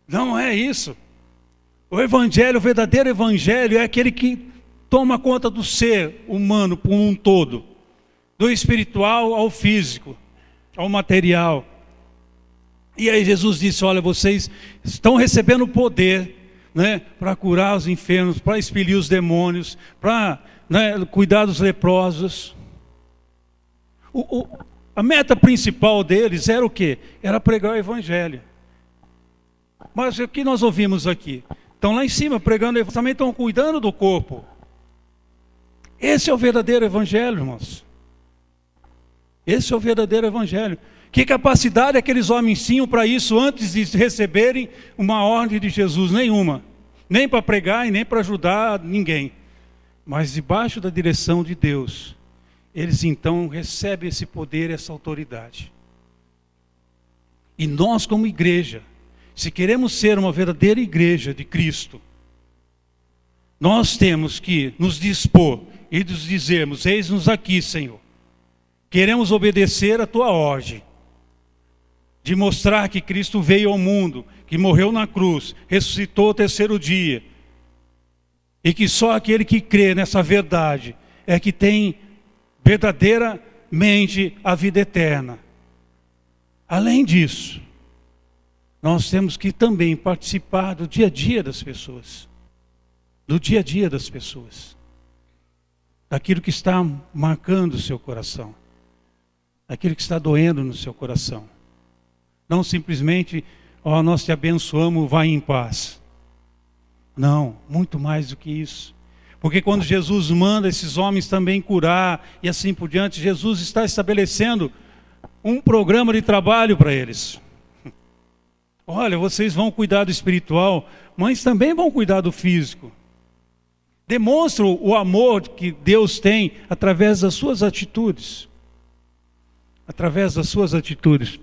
Não é isso. O evangelho, o verdadeiro evangelho é aquele que toma conta do ser humano por um todo, do espiritual ao físico, ao material. E aí Jesus disse: olha, vocês estão recebendo poder, né, para curar os enfermos, para expelir os demônios, para, né, cuidar dos leprosos. A meta principal deles era o quê? Era pregar o evangelho. Mas o que nós ouvimos aqui? Estão lá em cima pregando, também estão cuidando do corpo. Esse é o verdadeiro evangelho, irmãos. Esse é o verdadeiro evangelho. Que capacidade aqueles homens tinham para isso antes de receberem uma ordem de Jesus? Nenhuma. Nem para pregar e nem para ajudar ninguém. Mas debaixo da direção de Deus, eles então recebem esse poder, essa autoridade. E nós, como igreja, se queremos ser uma verdadeira igreja de Cristo, nós temos que nos dispor e nos dizermos: eis-nos aqui, Senhor. Queremos obedecer a tua ordem de mostrar que Cristo veio ao mundo, que morreu na cruz, ressuscitou ao terceiro dia, e que só aquele que crê nessa verdade é que tem verdadeiramente a vida eterna. Além disso, nós temos que também participar do dia a dia das pessoas. Do dia a dia das pessoas. Daquilo que está marcando o seu coração. Daquilo que está doendo no seu coração. Não simplesmente: ó, nós te abençoamos, vai em paz. Não, muito mais do que isso. Porque quando Jesus manda esses homens também curar e assim por diante, Jesus está estabelecendo um programa de trabalho para eles. Olha, vocês vão cuidar do espiritual, mas também vão cuidar do físico. Demonstram o amor que Deus tem através das suas atitudes. Através das suas atitudes.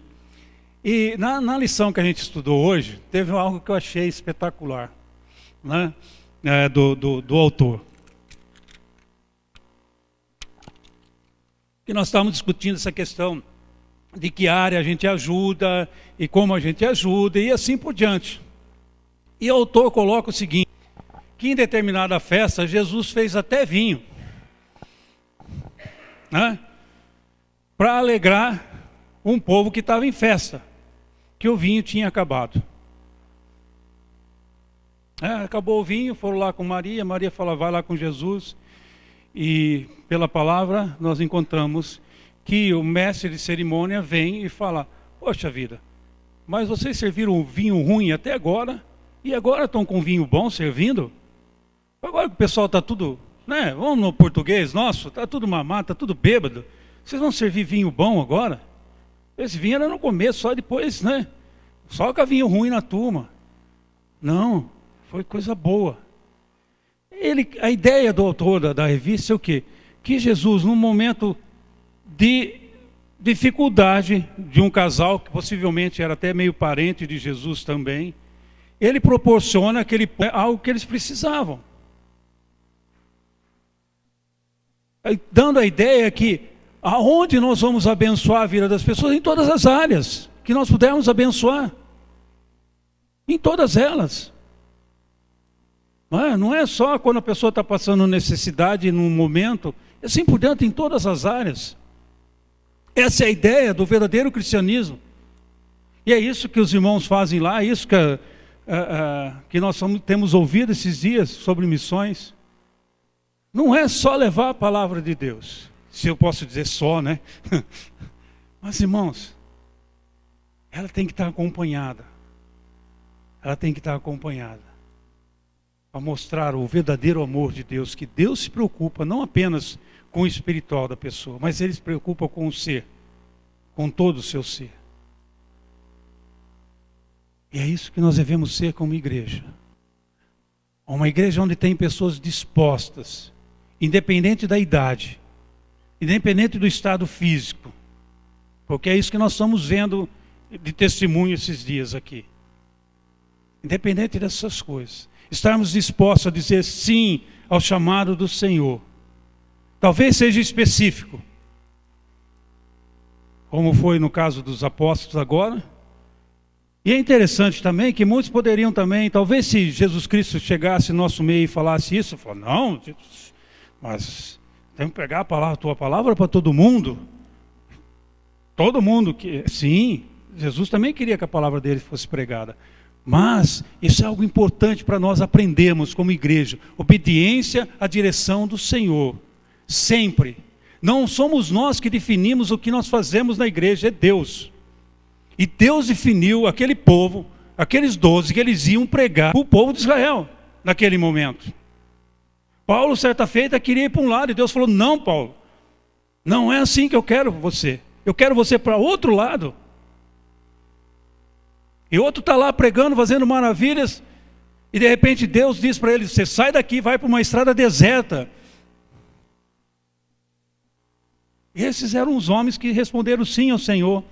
E na lição que a gente estudou hoje, teve algo que eu achei espetacular, né? Do autor. Que nós estávamos discutindo essa questão de que área a gente ajuda e como a gente ajuda e assim por diante. E o autor coloca o seguinte: que em determinada festa Jesus fez até vinho, né? Para alegrar um povo que estava em festa, que o vinho tinha acabado. Acabou o vinho, foram lá com Maria, Maria fala: vai lá com Jesus. E pela palavra nós encontramos que o mestre de cerimônia vem e fala: poxa vida, mas vocês serviram vinho ruim até agora, e agora estão com vinho bom servindo? Agora que o pessoal está tudo, né, vamos no português nosso, está tudo mamado, está tudo bêbado, vocês vão servir vinho bom agora? Esse vinho era no começo, só depois, né? Só que vinho ruim na turma. Não, foi coisa boa. A ideia do autor da revista é o quê? Que Jesus, num momento de dificuldade de um casal, que possivelmente era até meio parente de Jesus também, ele proporciona algo que eles precisavam. Dando a ideia que aonde nós vamos abençoar a vida das pessoas? Em todas as áreas que nós pudermos abençoar. Em todas elas. Não é só quando a pessoa está passando necessidade num momento, é assim por dentro, em todas as áreas. Essa é a ideia do verdadeiro cristianismo. E é isso que os irmãos fazem lá, é isso que nós temos ouvido esses dias sobre missões. Não é só levar a palavra de Deus, se eu posso dizer só, né? Mas, irmãos, ela tem que estar acompanhada. Ela tem que estar acompanhada. Para mostrar o verdadeiro amor de Deus, que Deus se preocupa não apenas com o espiritual da pessoa, mas Ele se preocupa com o ser, com todo o seu ser. E é isso que nós devemos ser como igreja. Uma igreja onde tem pessoas dispostas, independente da idade, independente do estado físico, porque é isso que nós estamos vendo de testemunho esses dias aqui. Independente dessas coisas, estarmos dispostos a dizer sim ao chamado do Senhor. Talvez seja específico, como foi no caso dos apóstolos agora. E é interessante também que muitos poderiam também, talvez se Jesus Cristo chegasse no nosso meio e falasse isso, falar, não, Mas temos que pregar a tua palavra para todo mundo. Todo mundo que... Sim, Jesus também queria que a palavra dele fosse pregada. Mas isso é algo importante para nós aprendermos como igreja. Obediência à direção do Senhor. Sempre. Não somos nós que definimos o que nós fazemos na igreja, é Deus. E Deus definiu aquele povo, aqueles 12 que eles iam pregar para o povo de Israel naquele momento. Paulo, certa feita, queria ir para um lado e Deus falou: não, Paulo, não é assim que eu quero você. Eu quero você para outro lado. E outro está lá pregando, fazendo maravilhas, e de repente Deus diz para ele: você sai daqui, vai para uma estrada deserta. E esses eram os homens que responderam sim ao Senhor.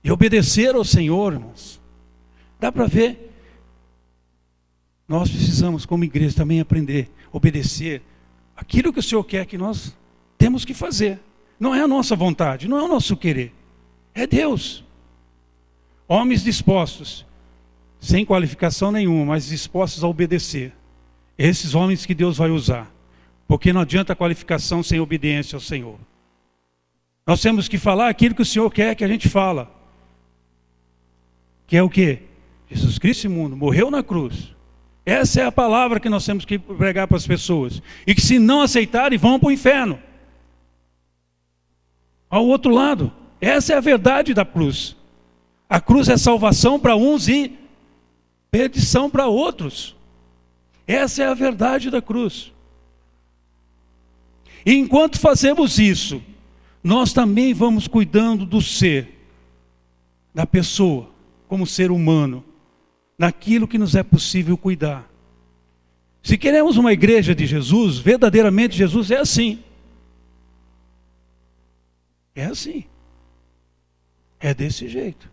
E obedeceram ao Senhor, irmãos. Dá para ver? Nós precisamos, como igreja, também aprender a obedecer aquilo que o Senhor quer que nós temos que fazer. Não é a nossa vontade, não é o nosso querer. É Deus. Homens dispostos, sem qualificação nenhuma, mas dispostos a obedecer. Esses homens que Deus vai usar. Porque não adianta a qualificação sem obediência ao Senhor. Nós temos que falar aquilo que o Senhor quer que a gente fala. Que é o quê? Jesus Cristo esse mundo morreu na cruz. Essa é a palavra que nós temos que pregar para as pessoas. E que se não aceitarem, vão para o inferno. Ao outro lado. Essa é a verdade da cruz. A cruz é salvação para uns e perdição para outros. Essa é a verdade da cruz. E enquanto fazemos isso, nós também vamos cuidando do ser, da pessoa, como ser humano, naquilo que nos é possível cuidar. Se queremos uma igreja de Jesus, verdadeiramente Jesus é assim. É assim. É desse jeito.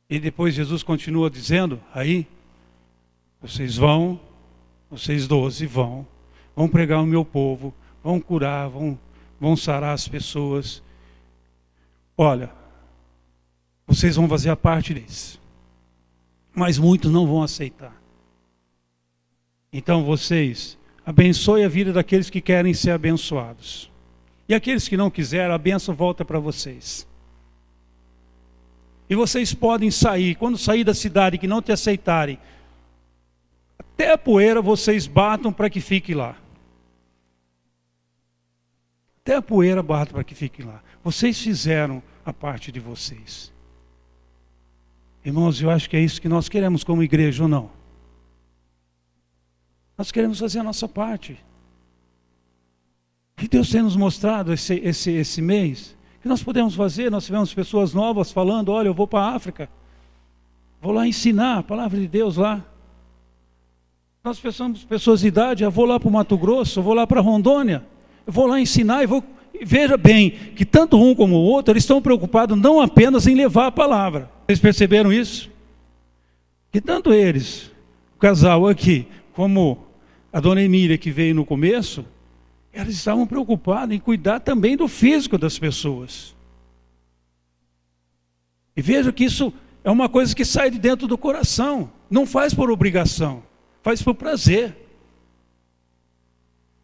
E depois Jesus continua dizendo, aí, vocês 12 vão pregar o meu povo, vão curar, vão sarar as pessoas. Olha, vocês vão fazer a parte deles, mas muitos não vão aceitar. Então vocês abençoem a vida daqueles que querem ser abençoados. E aqueles que não quiserem, a bênção volta para vocês. E vocês podem sair, quando sair da cidade que não te aceitarem, até a poeira vocês batam para que fique lá. Até a poeira batam para que fique lá. Vocês fizeram a parte de vocês. Irmãos, eu acho que é isso que nós queremos como igreja ou não? Nós queremos fazer a nossa parte. E Deus tem nos mostrado esse mês que nós podemos fazer. Nós tivemos pessoas novas falando, olha, eu vou para a África, vou lá ensinar a palavra de Deus lá. Nós pensamos pessoas de idade, eu vou lá para o Mato Grosso, eu vou lá para Rondônia, eu vou lá ensinar e vou... Veja bem, que tanto um como o outro, eles estão preocupados não apenas em levar a palavra. Vocês perceberam isso? Que tanto eles, o casal aqui, como a dona Emília que veio no começo, eles estavam preocupados em cuidar também do físico das pessoas. E veja que isso é uma coisa que sai de dentro do coração. Não faz por obrigação, faz por prazer.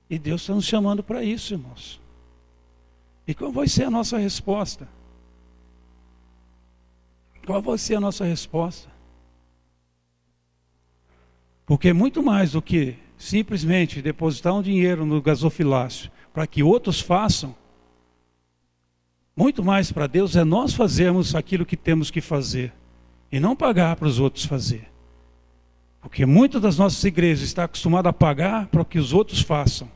E Deus está nos chamando para isso, irmãos. E qual vai ser a nossa resposta? Qual vai ser a nossa resposta? Porque muito mais do que simplesmente depositar um dinheiro no gasofilácio para que outros façam, muito mais para Deus é nós fazermos aquilo que temos que fazer e não pagar para os outros fazer. Porque muitas das nossas igrejas estão acostumadas a pagar para que os outros façam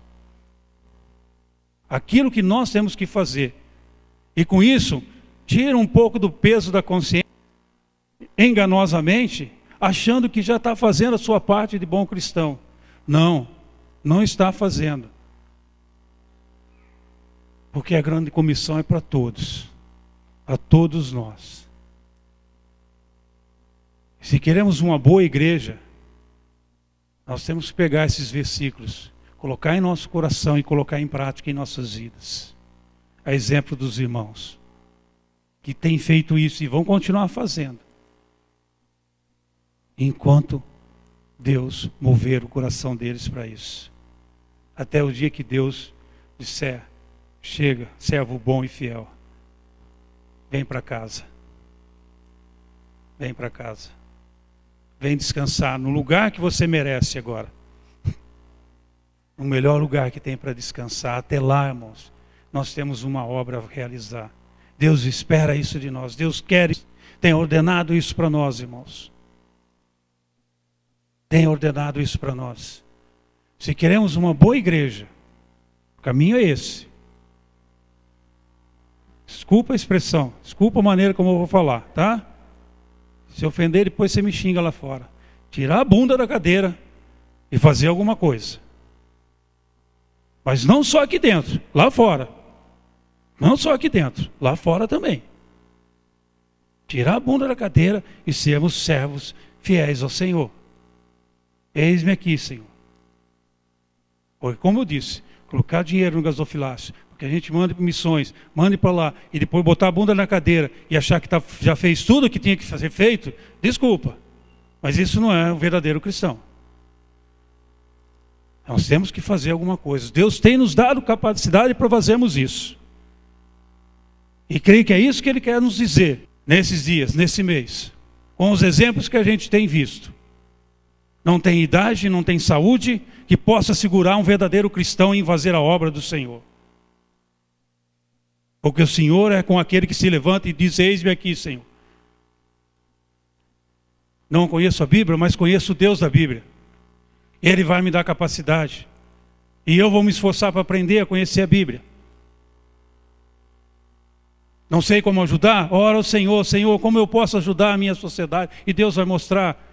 aquilo que nós temos que fazer. E com isso, tira um pouco do peso da consciência, enganosamente, achando que já está fazendo a sua parte de bom cristão. Não, não está fazendo. Porque a grande comissão é para todos, a todos nós. Se queremos uma boa igreja, nós temos que pegar esses versículos, colocar em nosso coração e colocar em prática em nossas vidas. A exemplo dos irmãos que têm feito isso e vão continuar fazendo, enquanto Deus mover o coração deles para isso. Até o dia que Deus disser: chega, servo bom e fiel, vem para casa. Vem para casa. Vem descansar no lugar que você merece agora. No melhor lugar que tem para descansar. Até lá, irmãos, nós temos uma obra a realizar. Deus espera isso de nós. Deus quer, tem ordenado isso para nós, irmãos. Tem ordenado isso para nós. Se queremos uma boa igreja, o caminho é esse. Desculpa a expressão, desculpa a maneira como eu vou falar, tá? Se ofender, depois você me xinga lá fora. Tirar a bunda da cadeira e fazer alguma coisa. Mas não só aqui dentro, lá fora. Não só aqui dentro, lá fora também. Tirar a bunda da cadeira e sermos servos fiéis ao Senhor. Eis-me aqui, Senhor. Porque, como eu disse, colocar dinheiro no gasofilácio, porque a gente manda para missões, manda para lá, e depois botar a bunda na cadeira e achar que já fez tudo o que tinha que ser feito, desculpa. Mas isso não é um verdadeiro cristão. Nós temos que fazer alguma coisa. Deus tem nos dado capacidade para fazermos isso. E creio que é isso que Ele quer nos dizer nesses dias, nesse mês. Com os exemplos que a gente tem visto. Não tem idade, não tem saúde que possa segurar um verdadeiro cristão em fazer a obra do Senhor. Porque o Senhor é com aquele que se levanta e diz: eis-me aqui, Senhor. Não conheço a Bíblia, mas conheço o Deus da Bíblia. Ele vai me dar capacidade. E eu vou me esforçar para aprender a conhecer a Bíblia. Não sei como ajudar? Ora ao Senhor: Senhor, como eu posso ajudar a minha sociedade? E Deus vai mostrar.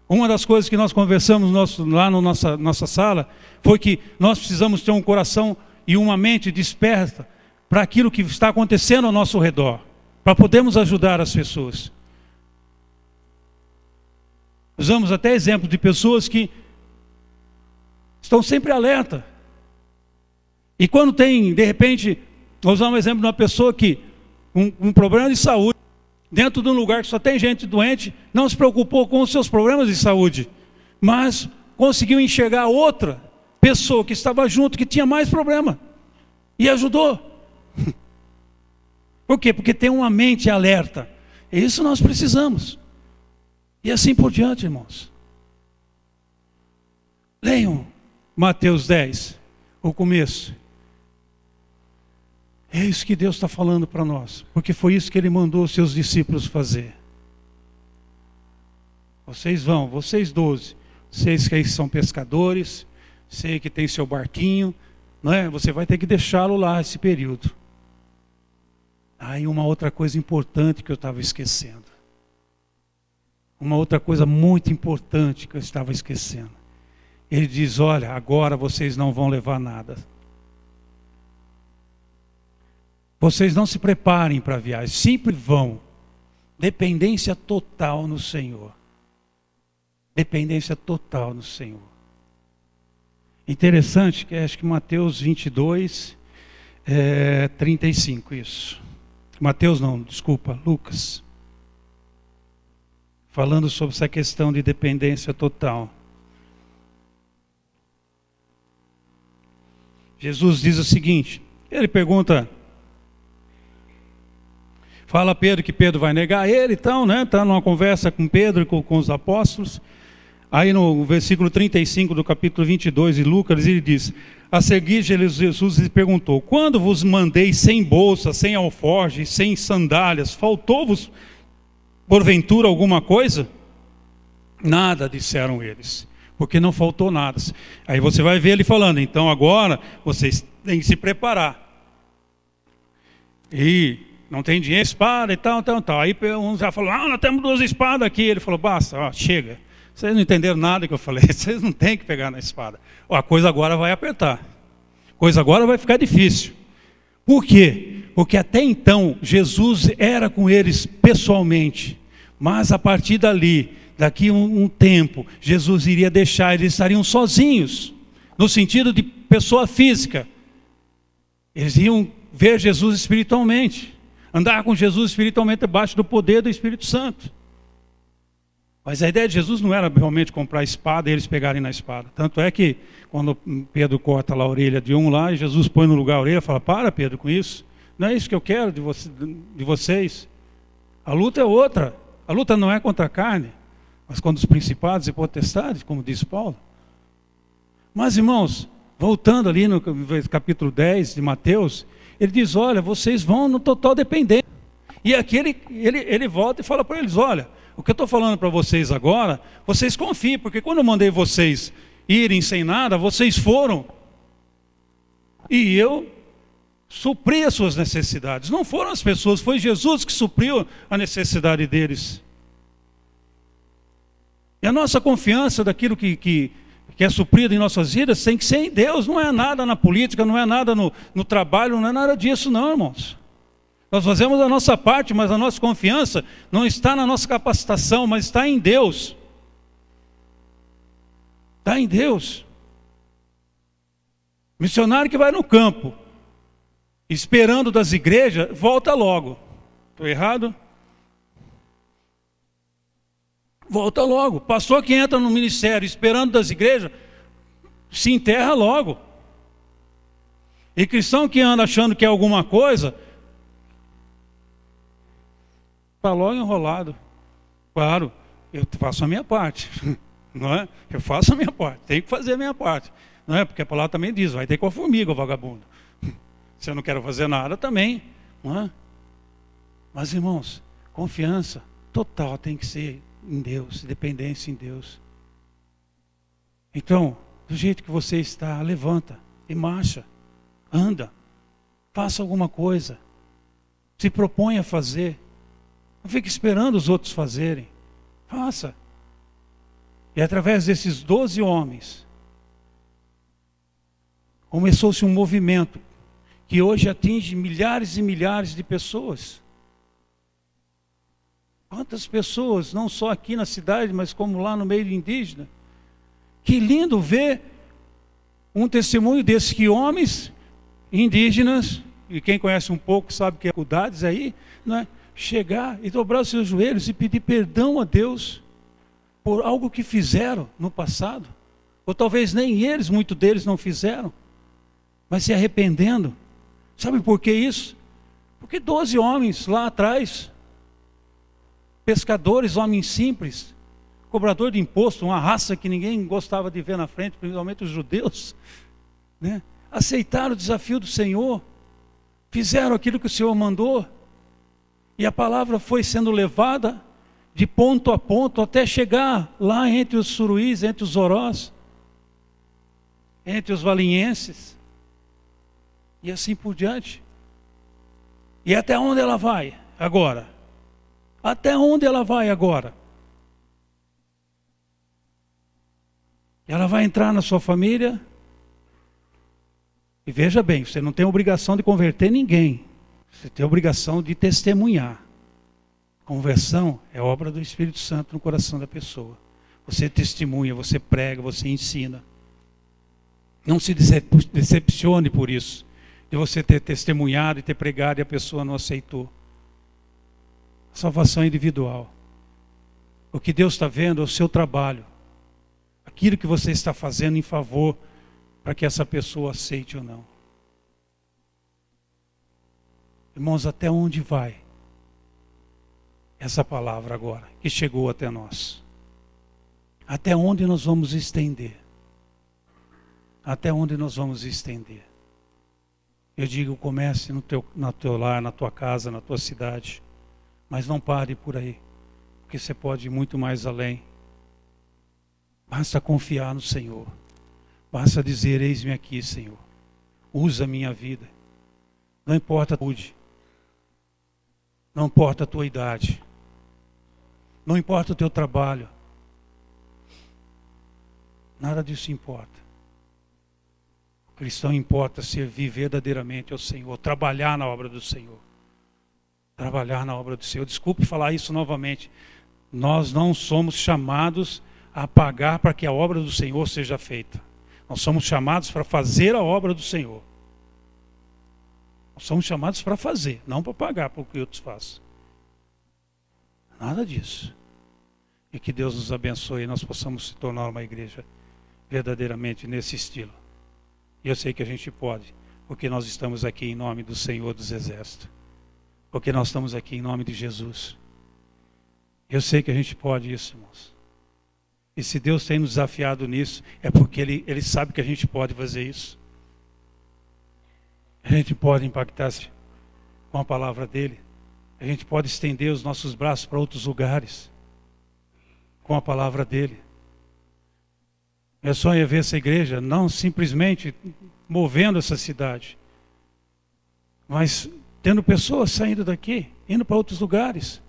Uma das coisas que nós conversamos lá na nossa sala foi que nós precisamos ter um coração e uma mente desperta para aquilo que está acontecendo ao nosso redor, para podermos ajudar as pessoas. Usamos até exemplos de pessoas que estão sempre alerta. E quando tem, de repente, vou usar um exemplo de uma pessoa que um problema de saúde, dentro de um lugar que só tem gente doente, não se preocupou com os seus problemas de saúde, mas conseguiu enxergar outra pessoa que estava junto, que tinha mais problema, e ajudou. Por quê? Porque tem uma mente alerta. E isso nós precisamos. E assim por diante, irmãos. Leiam Mateus 10, o começo. É isso que Deus está falando para nós, porque foi isso que Ele mandou os seus discípulos fazer. Vocês vão, vocês 12, vocês que são pescadores, sei que tem seu barquinho, não é? Você vai ter que deixá-lo lá esse período. Aí uma outra coisa importante que eu estava esquecendo. Uma outra coisa muito importante que eu estava esquecendo. Ele diz: olha, agora vocês não vão levar nada. Vocês não se preparem para a viagem, sempre vão. Dependência total no Senhor. Dependência total no Senhor. Interessante que acho que Mateus 22, 35, isso. Mateus não, desculpa, Lucas. Falando sobre essa questão de dependência total. Jesus diz o seguinte, ele pergunta... Fala a Pedro que Pedro vai negar ele, então, né? Está numa conversa com Pedro e com os apóstolos. Aí no versículo 35 do capítulo 22 de Lucas, ele diz: a seguir Jesus lhe perguntou: quando vos mandei sem bolsa, sem alforje, sem sandálias, faltou-vos porventura alguma coisa? Nada, disseram eles, porque não faltou nada. Aí você vai ver ele falando: então agora vocês têm que se preparar. E não tem dinheiro, espada e tal. Aí uns já falaram: nós temos 2 espadas aqui. Ele falou: basta, chega. Vocês não entenderam nada que eu falei. Vocês não têm que pegar na espada. A coisa agora vai apertar. A coisa agora vai ficar difícil. Por quê? Porque até então Jesus era com eles pessoalmente. Mas a partir dali, daqui um tempo, Jesus iria deixar, eles estariam sozinhos. No sentido de pessoa física. Eles iam ver Jesus espiritualmente. Andar com Jesus espiritualmente debaixo do poder do Espírito Santo. Mas a ideia de Jesus não era realmente comprar espada e eles pegarem na espada. Tanto é que quando Pedro corta lá a orelha de um lá, e Jesus põe no lugar a orelha e fala, para Pedro com isso. Não é isso que eu quero de vocês. A luta é outra. A luta não é contra a carne, mas contra os principados e potestades, como diz Paulo. Mas, irmãos, voltando ali no capítulo 10 de Mateus, ele diz, olha, vocês vão no total dependência. E aqui ele volta e fala para eles, olha, o que eu estou falando para vocês agora, vocês confiem, porque quando eu mandei vocês irem sem nada, vocês foram. E eu supri as suas necessidades. Não foram as pessoas, foi Jesus que supriu a necessidade deles. E a nossa confiança daquilo que é suprido em nossas vidas tem que ser em Deus. Não é nada na política, não é nada no trabalho, não é nada disso não, irmãos. Nós fazemos a nossa parte, mas a nossa confiança não está na nossa capacitação, mas está em Deus. Está em Deus. Missionário que vai no campo, esperando das igrejas, volta logo. Estou errado? Volta logo. Pastor que entra no ministério esperando das igrejas, se enterra logo. E cristão que anda achando que é alguma coisa, está logo enrolado. Claro, eu faço a minha parte. Não é? Eu faço a minha parte, tenho que fazer a minha parte. Não é? Porque a palavra também diz, vai ter com a formiga o vagabundo. Se eu não quero fazer nada também. Não é? Mas, irmãos, confiança total tem que ser em Deus, dependência em Deus. Então, do jeito que você está, levanta e marcha, anda, faça alguma coisa, se propõe a fazer, não fique esperando os outros fazerem, faça. E através desses 12 homens, começou-se um movimento que hoje atinge milhares e milhares de pessoas. Quantas pessoas, não só aqui na cidade, mas como lá no meio indígena. Que lindo ver um testemunho desses, que homens indígenas, e quem conhece um pouco sabe que dificuldades aí, né, chegar e dobrar os seus joelhos e pedir perdão a Deus por algo que fizeram no passado. Ou talvez nem eles, muitos deles não fizeram, mas se arrependendo. Sabe por que isso? Porque 12 homens lá atrás, pescadores, homens simples, cobrador de imposto, uma raça que ninguém gostava de ver na frente, principalmente os judeus, né? Aceitaram o desafio do Senhor, fizeram aquilo que o Senhor mandou, e a palavra foi sendo levada de ponto a ponto, até chegar lá entre os suruís, entre os orós, entre os valinhenses, e assim por diante. E até onde ela vai agora? Até onde ela vai agora? Ela vai entrar na sua família. E veja bem, você não tem obrigação de converter ninguém. Você tem a obrigação de testemunhar. Conversão é obra do Espírito Santo no coração da pessoa. Você testemunha, você prega, você ensina. Não se decepcione por isso, de você ter testemunhado e ter pregado e a pessoa não aceitou. A salvação é individual. O que Deus está vendo é o seu trabalho. Aquilo que você está fazendo em favor para que essa pessoa aceite ou não. Irmãos, até onde vai essa palavra agora, que chegou até nós? Até onde nós vamos estender? Até onde nós vamos estender? Eu digo, comece no teu lar, na tua casa, na tua cidade. Mas não pare por aí, porque você pode ir muito mais além. Basta confiar no Senhor. Basta dizer, eis-me aqui, Senhor. Usa a minha vida. Não importa a idade. Não importa a tua idade. Não importa o teu trabalho. Nada disso importa. O cristão importa servir verdadeiramente ao Senhor, trabalhar na obra do Senhor. Trabalhar na obra do Senhor. Desculpe falar isso novamente. Nós não somos chamados a pagar para que a obra do Senhor seja feita. Nós somos chamados para fazer a obra do Senhor. Nós somos chamados para fazer, não para pagar por que outros façam. Nada disso. E que Deus nos abençoe e nós possamos se tornar uma igreja verdadeiramente nesse estilo. E eu sei que a gente pode, porque nós estamos aqui em nome do Senhor dos Exércitos. Porque nós estamos aqui em nome de Jesus. Eu sei que a gente pode isso, irmãos. E se Deus tem nos desafiado nisso, é porque Ele sabe que a gente pode fazer isso. A gente pode impactar com a palavra dEle. A gente pode estender os nossos braços para outros lugares com a palavra dEle. Meu sonho é ver essa igreja não simplesmente movendo essa cidade, mas tendo pessoas saindo daqui, indo para outros lugares.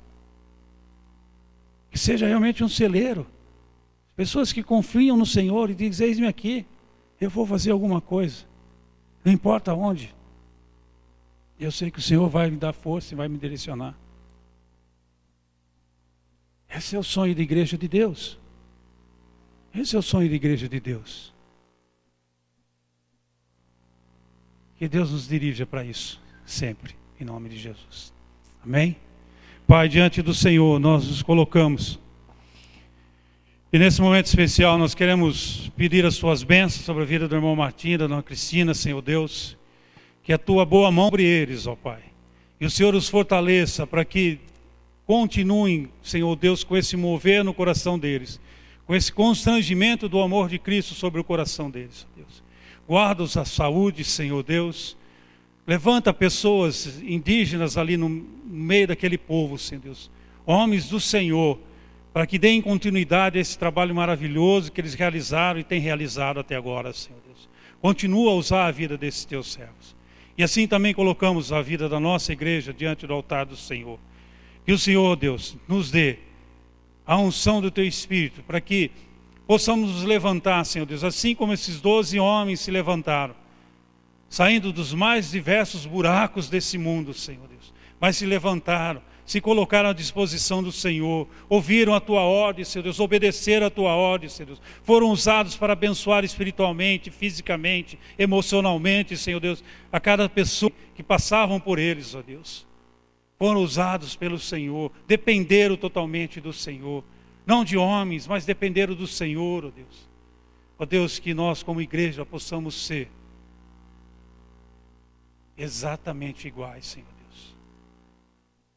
Que seja realmente um celeiro. Pessoas que confiam no Senhor e dizem, eis-me aqui, eu vou fazer alguma coisa. Não importa onde. Eu sei que o Senhor vai me dar força e vai me direcionar. Esse é o sonho da igreja de Deus. Esse é o sonho da igreja de Deus. Que Deus nos dirija para isso, sempre, em nome de Jesus. Amém? Pai, diante do Senhor, nós nos colocamos. E nesse momento especial, nós queremos pedir as Suas bênçãos sobre a vida do irmão Martim, da irmã Cristina, Senhor Deus. Que a Tua boa mão sobre eles, ó Pai. E o Senhor os fortaleça para que continuem, Senhor Deus, com esse mover no coração deles. Com esse constrangimento do amor de Cristo sobre o coração deles, ó Deus. Guarda-os a saúde, Senhor Deus. Levanta pessoas indígenas ali no meio daquele povo, Senhor Deus. Homens do Senhor, para que deem continuidade a esse trabalho maravilhoso que eles realizaram e têm realizado até agora, Senhor Deus. Continua a usar a vida desses Teus servos. E assim também colocamos a vida da nossa igreja diante do altar do Senhor. Que o Senhor, Deus, nos dê a unção do Teu Espírito, para que possamos nos levantar, Senhor Deus, assim como esses 12 homens se levantaram, saindo dos mais diversos buracos desse mundo, Senhor Deus, mas se levantaram, se colocaram à disposição do Senhor, ouviram a Tua ordem, Senhor Deus, obedeceram a Tua ordem, Senhor Deus, foram usados para abençoar espiritualmente, fisicamente, emocionalmente, Senhor Deus, a cada pessoa que passavam por eles, ó Deus. Foram usados pelo Senhor, dependeram totalmente do Senhor, não de homens, mas dependeram do Senhor, ó Deus. Ó Deus, que nós como igreja possamos ser exatamente iguais, Senhor Deus.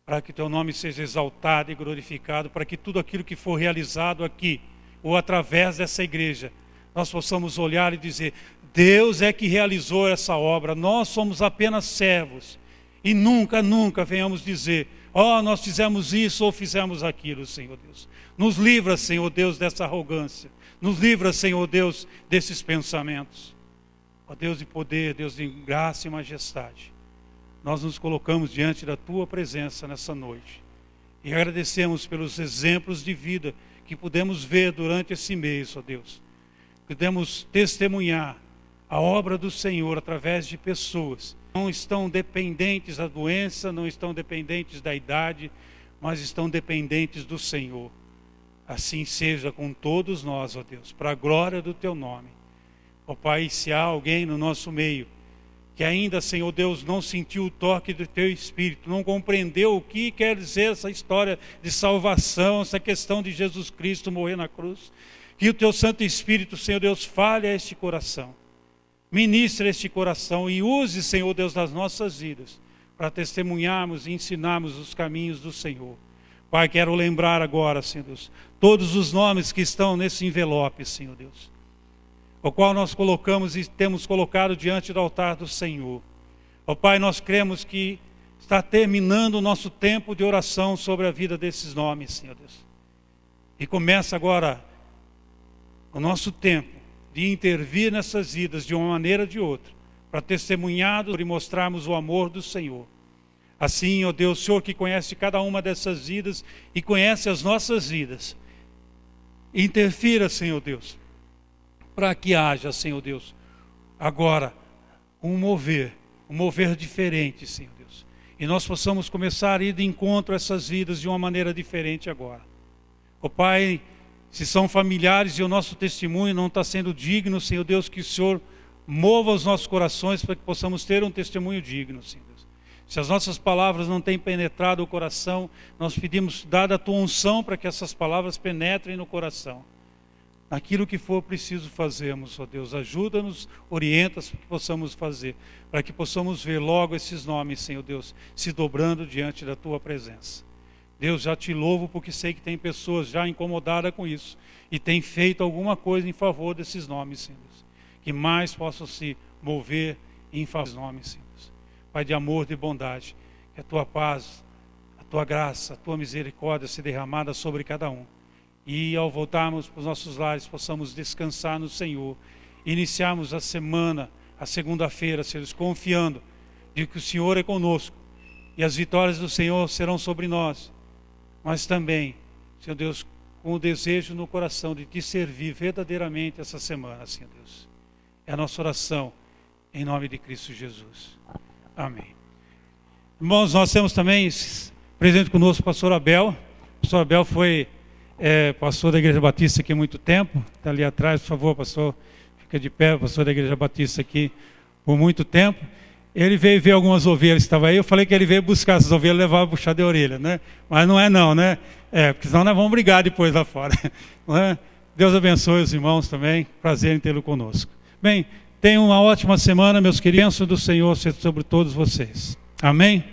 Para que Teu nome seja exaltado e glorificado, para que tudo aquilo que for realizado aqui, ou através dessa igreja, nós possamos olhar e dizer, Deus é que realizou essa obra, nós somos apenas servos. E nunca, nunca venhamos dizer, nós fizemos isso ou fizemos aquilo, Senhor Deus. Nos livra, Senhor Deus, dessa arrogância. Nos livra, Senhor Deus, desses pensamentos. Ó Deus de poder, Deus de graça e majestade. Nós nos colocamos diante da Tua presença nessa noite. E agradecemos pelos exemplos de vida que pudemos ver durante esse mês, ó Deus. Pudemos testemunhar a obra do Senhor através de pessoas não estão dependentes da doença, não estão dependentes da idade, mas estão dependentes do Senhor. Assim seja com todos nós, ó Deus, para a glória do Teu nome. Ó Pai, se há alguém no nosso meio que ainda, Senhor Deus, não sentiu o toque do Teu Espírito, não compreendeu o que quer dizer essa história de salvação, essa questão de Jesus Cristo morrer na cruz, que o Teu Santo Espírito, Senhor Deus, fale a este coração. Ministre este coração e use, Senhor Deus, das nossas vidas para testemunharmos e ensinarmos os caminhos do Senhor. Pai, quero lembrar agora, Senhor Deus, todos os nomes que estão nesse envelope, Senhor Deus, o qual nós colocamos e temos colocado diante do altar do Senhor. Ó Pai, nós cremos que está terminando o nosso tempo de oração sobre a vida desses nomes, Senhor Deus. E começa agora o nosso tempo de intervir nessas vidas de uma maneira ou de outra, para testemunhar e mostrarmos o amor do Senhor. Assim, ó Deus, Senhor que conhece cada uma dessas vidas e conhece as nossas vidas, interfira, Senhor Deus, para que haja, Senhor Deus, agora um mover diferente, Senhor Deus. E nós possamos começar a ir de encontro a essas vidas de uma maneira diferente agora. Ó Pai, se são familiares e o nosso testemunho não está sendo digno, Senhor Deus, que o Senhor mova os nossos corações para que possamos ter um testemunho digno, Senhor Deus. Se as nossas palavras não têm penetrado o coração, nós pedimos, dada a tua unção, para que essas palavras penetrem no coração. Naquilo que for preciso fazermos, ó Deus, ajuda-nos, orienta-nos para que possamos fazer, para que possamos ver logo esses nomes, Senhor Deus, se dobrando diante da tua presença. Deus, já te louvo porque sei que tem pessoas já incomodadas com isso e tem feito alguma coisa em favor desses nomes, Senhor Deus. Que mais possam se mover em favor dos nomes, Senhor Deus. Pai de amor, de bondade, que a tua paz, a tua graça, a tua misericórdia se derramada sobre cada um. E ao voltarmos para os nossos lares, possamos descansar no Senhor. Iniciarmos a semana, a segunda-feira, Senhor Deus, confiando de que o Senhor é conosco. E as vitórias do Senhor serão sobre nós. Mas também, Senhor Deus, com o desejo no coração de te servir verdadeiramente essa semana, Senhor Deus. É a nossa oração, em nome de Cristo Jesus. Amém. Irmãos, nós temos também presente conosco o pastor Abel. O pastor Abel foi pastor da Igreja Batista aqui há muito tempo. Está ali atrás, por favor, pastor. Fica de pé, pastor da Igreja Batista aqui por muito tempo. Ele veio ver algumas ovelhas que estavam aí. Eu falei que ele veio buscar essas ovelhas e levar a puxar de orelha, né? Mas não é não, né? Porque senão nós vamos brigar depois lá fora. Não é? Deus abençoe os irmãos também. Prazer em tê-lo conosco. Bem, tenham uma ótima semana, meus queridos. A bênção do Senhor seja sobre todos vocês. Amém?